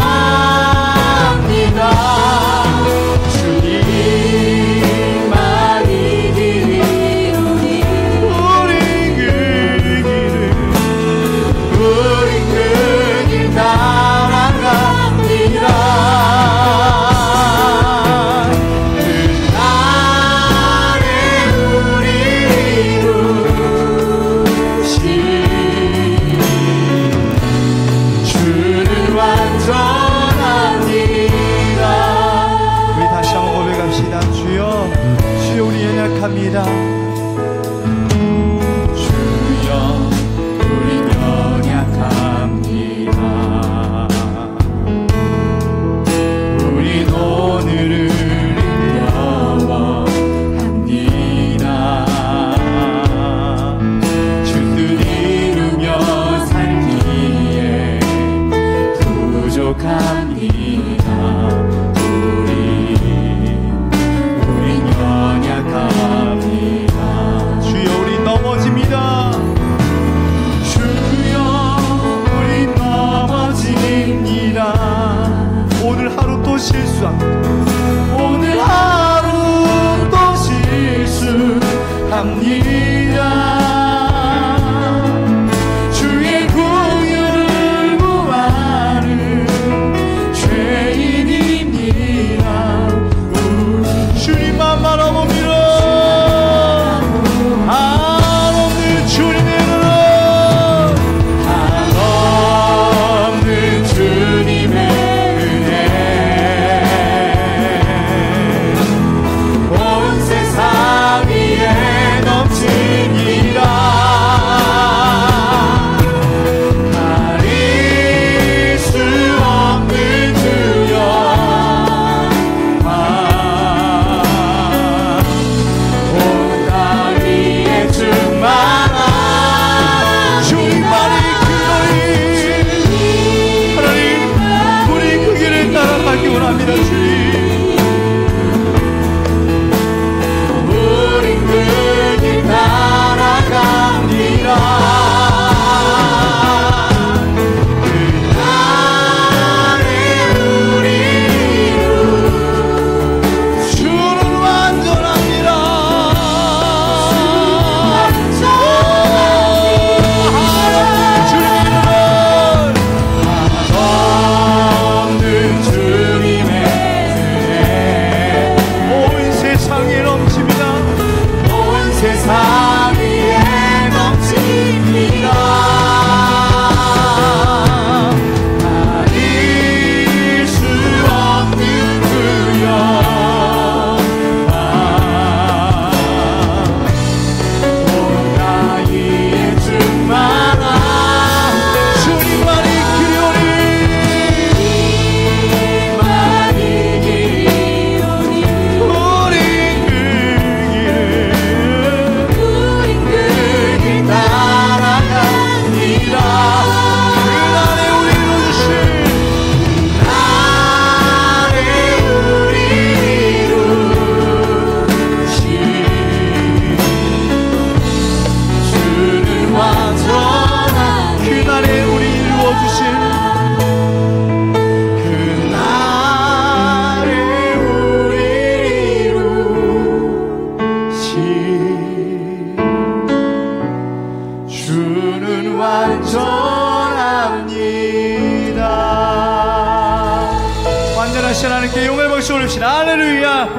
Speaker 3: 완전하신 하나님께 영광을 박수 올립시다. 할렐루야.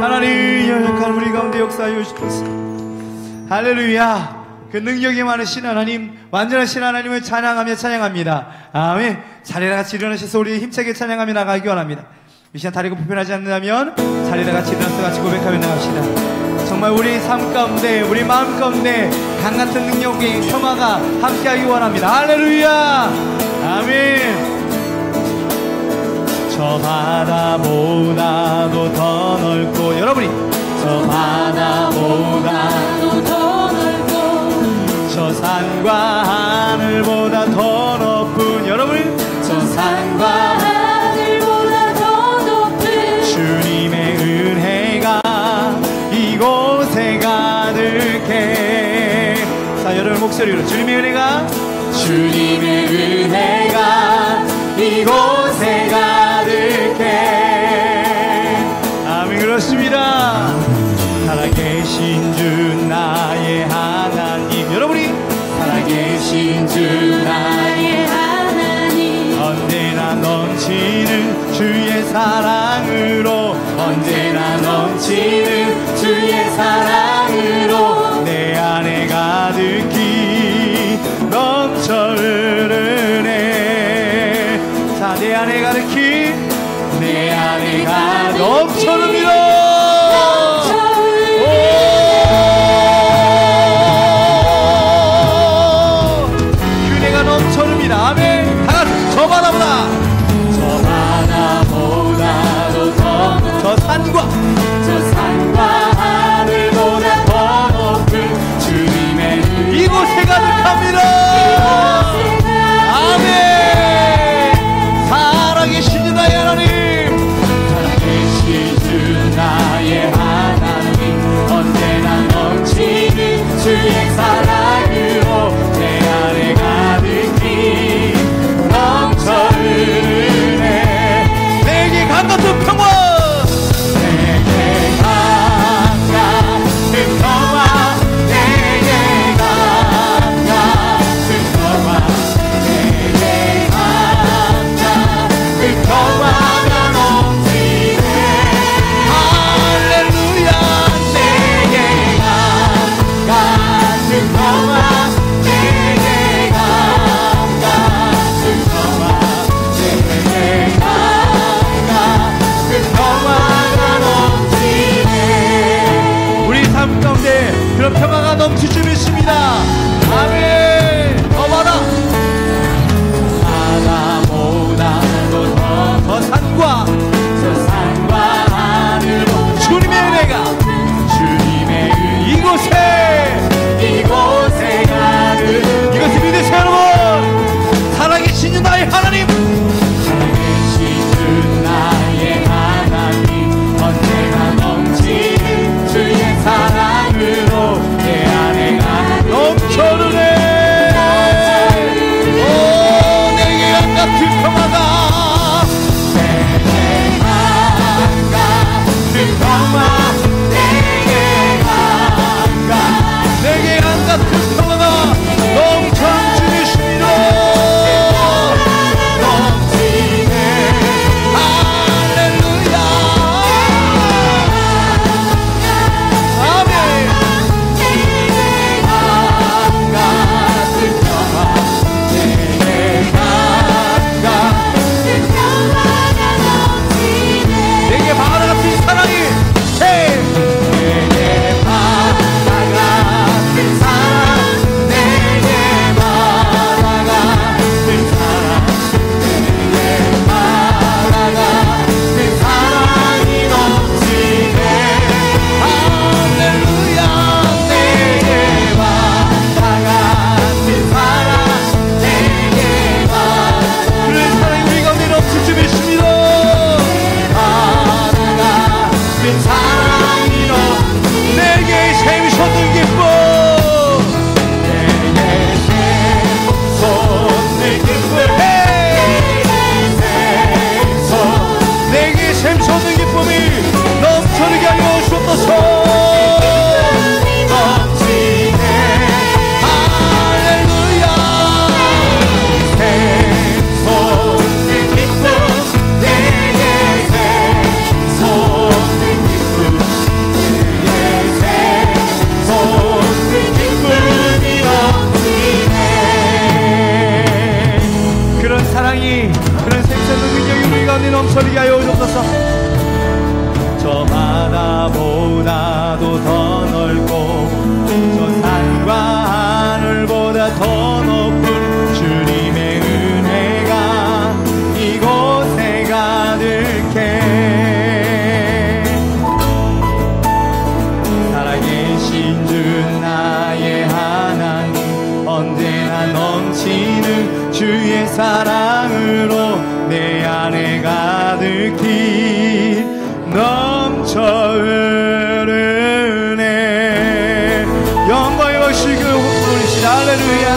Speaker 3: 하나님 연약한 우리 가운데 역사하여 주시옵소서. 할렐루야. 그 능력이 많으신 하나님, 완전하신 하나님을 찬양하며 찬양합니다. 아멘. 자리에 같이 일어나셔서 우리 힘차게 찬양하며 나가기 원합니다. 이 시간 다리가 불편하지 않는다면 자리에 같이 일어나서 같이 고백하며 나갑시다. 정말 우리 삶 가운데, 우리 마음 가운데 강같은 능력이, 평화가 함께하기 원합니다. 할렐루야. 아멘. 저 바다보다도 더 넓고, 여러분이 저 바다보다도 더 넓고, 저 산과 하늘보다 더 높은, 여러분이 저 산과 하늘보다 더 높은 주님의 은혜가 이곳에 가득해. 자, 여러분 목소리로 주님의 은혜가 이곳에 가득해. 아멘. 그렇습니다. 살아계신 주 나의 하나님, 여러분이 살아계신 주 나의 하나님, 언제나 넘치는 주의 사랑으로, 언제나 넘치는 주의 사랑으로 내 안에 가득히 넘쳐 흐르네. 자, 내 안에 가득히, 내 안에 가득히 넘쳐 흐릅니다. 그네가 넘쳐 흐릅니다. 아멘. 다같이 저 바다보다, 저 바다보다도 더 높은, 저 산과 하늘보다 더 높은 주님의 이곳에 가득합니다. 아멘. 살아계신 주 나의 하나님, 살아계신 주 나의 하나님, 언제나 넘치는 주의 사랑으로 내 안에 가득히 넘쳐 흐르네. 내게 강같은 평화, 내게 강같은 평화, 내게 강같은 평화, 내게 강같은 평화가 넘치네. 할렐루야. 내게 강같은 평화, 내게 강같은 평화, 내게 강같은 평화가 넘치네. 우리 삶 가운데 그런 평화가 넘칠 줄 믿습니다. 아멘. 더 바다, 바다보다도 더 산과, 저 산과 하늘보다 주님의 은혜가, 주님의 이곳에 가득. 이것을 믿으세요 여러분. 살아계신 주 나의 하나님, 살아계신 주 나의 하나님, 언제나 넘치는 주의 사랑으로 내 안에 가득 넘쳐 흐르네. 오, 내게 강같은 평화가, 내게 강같은 평화, 내게 강같은 평화가 넘쳐 주시리라. 넘치네. 할렐루야. 아멘. 사랑이 그런 생생한 능력이 우리 가운데 넘쳐나게 하여 주옵소서. 저 바다보다도 더 넓고 저 산과 하늘보다 더 높은 주님의 은혜가 이곳에 가득해. 살아계신 주 나의 하나님 언제나 넘치는 주의 사랑으로 내 안에 가득히 넘쳐 흐르네. 영광의 것이 그 우리신 할렐루야.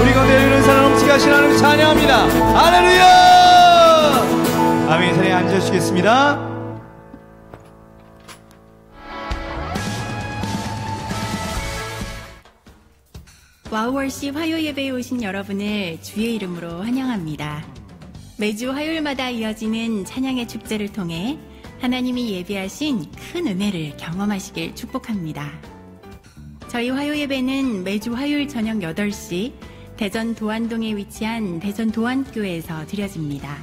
Speaker 3: 우리 가운데 이런 사랑 넘치게 하신 하나님 찬양합니다. 할렐루야. 아멘. 자리에 앉으시겠습니다.
Speaker 4: 와우월십 화요예배에 오신 여러분을 주의 이름으로 환영합니다. 매주 화요일마다 이어지는 찬양의 축제를 통해 하나님이 예비하신 큰 은혜를 경험하시길 축복합니다. 저희 화요예배는 매주 화요일 저녁 8시 대전 도안동에 위치한 대전 도안교회에서 드려집니다.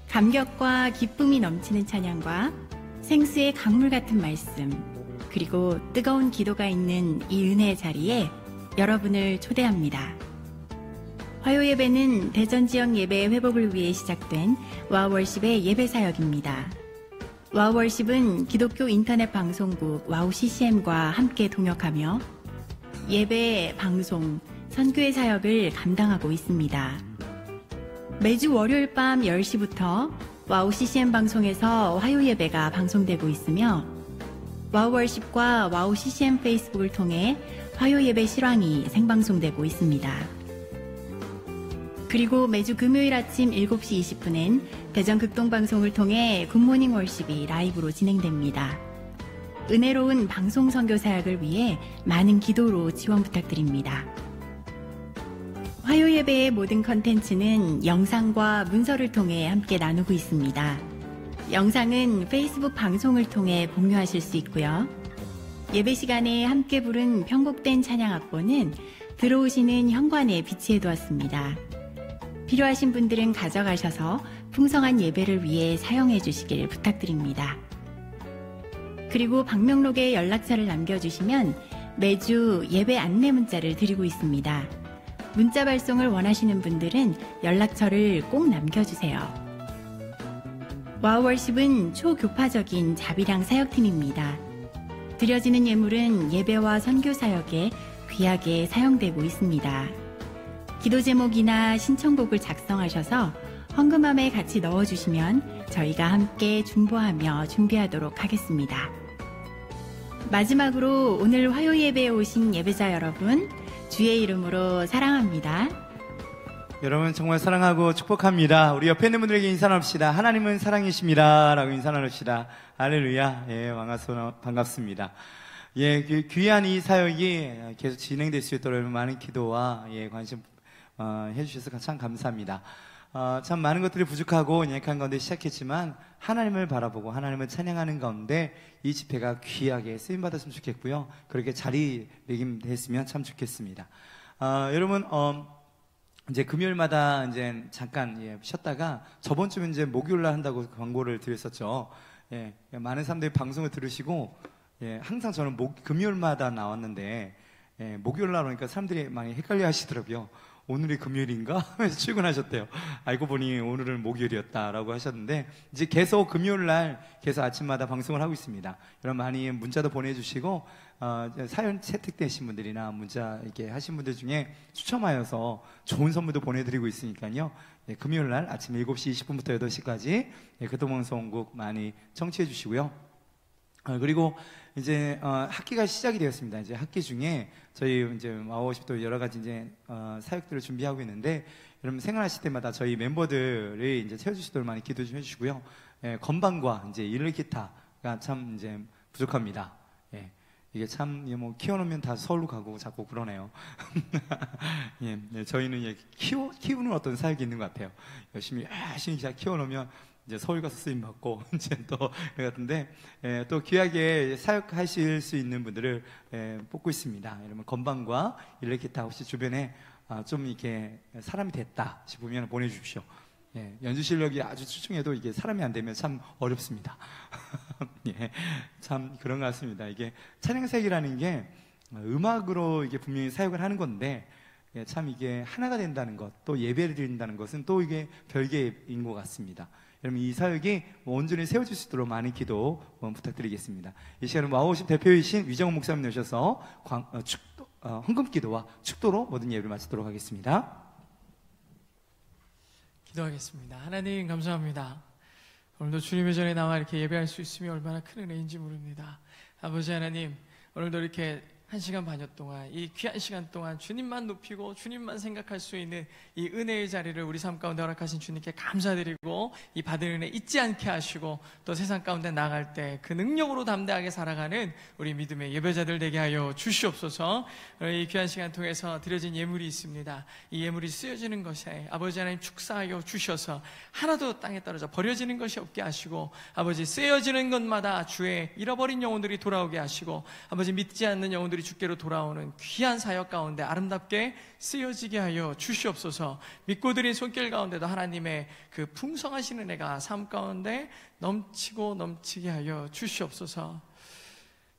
Speaker 4: 감격과 기쁨이 넘치는 찬양과 생수의 강물 같은 말씀, 그리고 뜨거운 기도가 있는 이 은혜의 자리에 여러분을 초대합니다. 화요예배는 대전 지역 예배의 회복을 위해 시작된 와우월십의 예배사역입니다. 와우월십은 기독교 인터넷 방송국 와우 CCM과 함께 동역하며 예배, 방송, 선교의 사역을 감당하고 있습니다. 매주 월요일 밤 10시부터 와우 CCM 방송에서 화요예배가 방송되고 있으며 와우월십과 와우 CCM 페이스북을 통해 화요예배 실황이 생방송되고 있습니다. 그리고 매주 금요일 아침 7시 20분엔 대전 극동방송을 통해 굿모닝 월십이 라이브로 진행됩니다. 은혜로운 방송 선교 사역을 위해 많은 기도로 지원 부탁드립니다. 화요예배의 모든 컨텐츠는 영상과 문서를 통해 함께 나누고 있습니다. 영상은 페이스북 방송을 통해 공유하실 수 있고요. 예배 시간에 함께 부른 편곡된 찬양 악보는 들어오시는 현관에 비치해 두었습니다. 필요하신 분들은 가져가셔서 풍성한 예배를 위해 사용해 주시길 부탁드립니다. 그리고 방명록에 연락처를 남겨주시면 매주 예배 안내 문자를 드리고 있습니다. 문자 발송을 원하시는 분들은 연락처를 꼭 남겨주세요. 와우월십은 초교파적인 자비랑 사역팀입니다. 드려지는 예물은 예배와 선교 사역에 귀하게 사용되고 있습니다. 기도 제목이나 신청곡을 작성하셔서 헌금함에 같이 넣어주시면 저희가 함께 중보하며 준비하도록 하겠습니다. 마지막으로 오늘 화요 예배에 오신 예배자 여러분, 주의 이름으로 사랑합니다.
Speaker 3: 여러분 정말 사랑하고 축복합니다. 우리 옆에 있는 분들에게 인사 나눕시다. 하나님은 사랑이십니다 라고 인사 나눕시다. 할렐루야. 예, 반갑습니다. 예, 귀한 이 사역이 계속 진행될 수 있도록 많은 기도와 관심 해주셔서 참 감사합니다. 참 많은 것들이 부족하고 약한 가운데 시작했지만 하나님을 바라보고 하나님을 찬양하는 가운데 이 집회가 귀하게 쓰임받았으면 좋겠고요. 그렇게 자리매김됐으면 참 좋겠습니다. 여러분 이제 금요일마다 이제 잠깐 쉬었다가 저번 주에 이제 목요일날 한다고 광고를 드렸었죠. 예, 많은 사람들이 방송을 들으시고 항상 저는 금요일마다 나왔는데 목요일날 오니까 사람들이 많이 헷갈려 하시더라고요. 오늘이 금요일인가? 하면서 출근하셨대요. 알고 보니 오늘은 목요일이었다라고 하셨는데 이제 계속 금요일날 계속 아침마다 방송을 하고 있습니다. 여러분 많이 문자도 보내주시고 사연 채택되신 분들이나 문자 이렇게 하신 분들 중에 추첨하여서 좋은 선물도 보내드리고 있으니까요. 금요일날 아침 7시 20분부터 8시까지 교통방송국 많이 청취해 주시고요. 그리고 이제 학기가 시작이 되었습니다. 이제 학기 중에 저희 이제 와우워십도 여러 가지 이제 사역들을 준비하고 있는데 여러분 생활하실 때마다 저희 멤버들이 이제 채워주시도록 많이 기도 좀 해주시고요. 건반과 이제 일기타가 참 이제 부족합니다. 이게 참 뭐 키워놓으면 다 서울로 가고 자꾸 그러네요. 저희는 키우는 어떤 사역이 있는 것 같아요. 열심히 잘 키워놓으면 이제 서울 가서 쓰임 받고 이제 또 같은데 또 귀하게 사역하실 수 있는 분들을 뽑고 있습니다. 여러분 건반과 일렉기타 혹시 주변에 좀 이렇게 사람이 됐다 싶으면 보내주십시오. 예, 연주 실력이 아주 출중해도 이게 사람이 안 되면 참 어렵습니다. 예, 참 그런 것 같습니다. 이게 찬양색이라는 게 음악으로 이게 분명히 사역을 하는 건데, 예, 참 이게 하나가 된다는 것, 또 예배를 드린다는 것은 또 이게 별개인 것 같습니다. 여러분 이 사역이 온전히 세워질 수 있도록 많은 기도 부탁드리겠습니다. 이 시간은 와우십 대표이신 위정훈 목사님 오셔서 헌금기도와 축도로 모든 예배를 마치도록 하겠습니다.
Speaker 1: 기도하겠습니다. 하나님 감사합니다. 오늘도 주님의 전에 나와 이렇게 예배할 수 있으면 얼마나 큰 은혜인지 모릅니다. 아버지 하나님, 오늘도 이렇게 1시간 반여 동안, 이 귀한 시간 동안 주님만 높이고 주님만 생각할 수 있는 이 은혜의 자리를 우리 삶 가운데 허락하신 주님께 감사드리고, 이 받은 은혜 잊지 않게 하시고, 또 세상 가운데 나갈 때 그 능력으로 담대하게 살아가는 우리 믿음의 예배자들 되게 하여 주시옵소서. 이 귀한 시간 통해서 드려진 예물이 있습니다. 이 예물이 쓰여지는 것에 아버지 하나님 축사하여 주셔서 하나도 땅에 떨어져 버려지는 것이 없게 하시고, 아버지 쓰여지는 것마다 주의 잃어버린 영혼들이 돌아오게 하시고, 아버지 믿지 않는 영혼들이 주께로 돌아오는 귀한 사역 가운데 아름답게 쓰여지게 하여 주시옵소서. 믿고 드린 손길 가운데도 하나님의 그 풍성하신 은혜가 삶 가운데 넘치고 넘치게 하여 주시옵소서.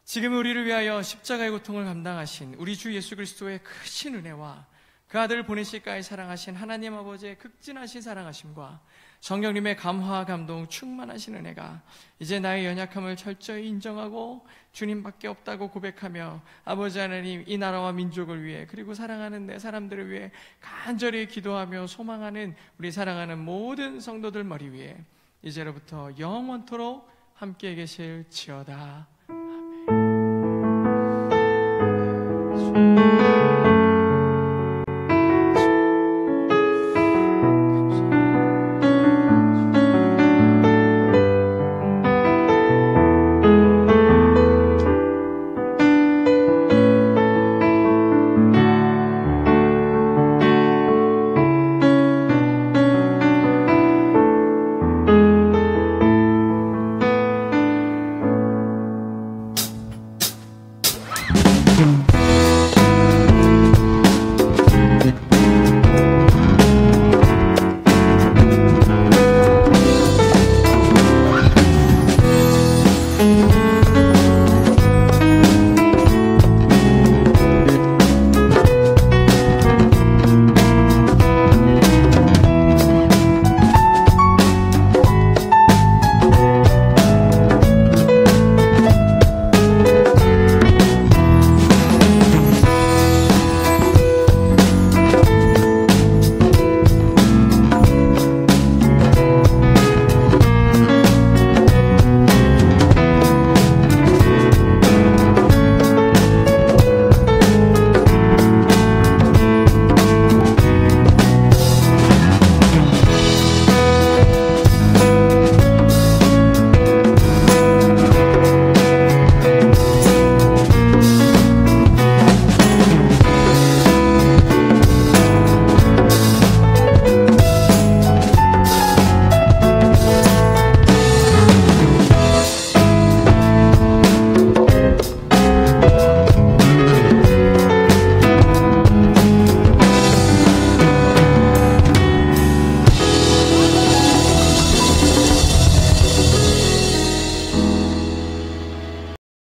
Speaker 1: 지금 우리를 위하여 십자가의 고통을 감당하신 우리 주 예수 그리스도의 크신 은혜와 그 아들을 보내실까지 사랑하신 하나님 아버지의 극진하신 사랑하심과 성령님의 감화와 감동 충만하신 은혜가 이제 나의 연약함을 철저히 인정하고 주님밖에 없다고 고백하며, 아버지 하나님 이 나라와 민족을 위해, 그리고 사랑하는 내 사람들을 위해 간절히 기도하며 소망하는 우리 사랑하는 모든 성도들 머리 위에 이제로부터 영원토록 함께 계실지어다.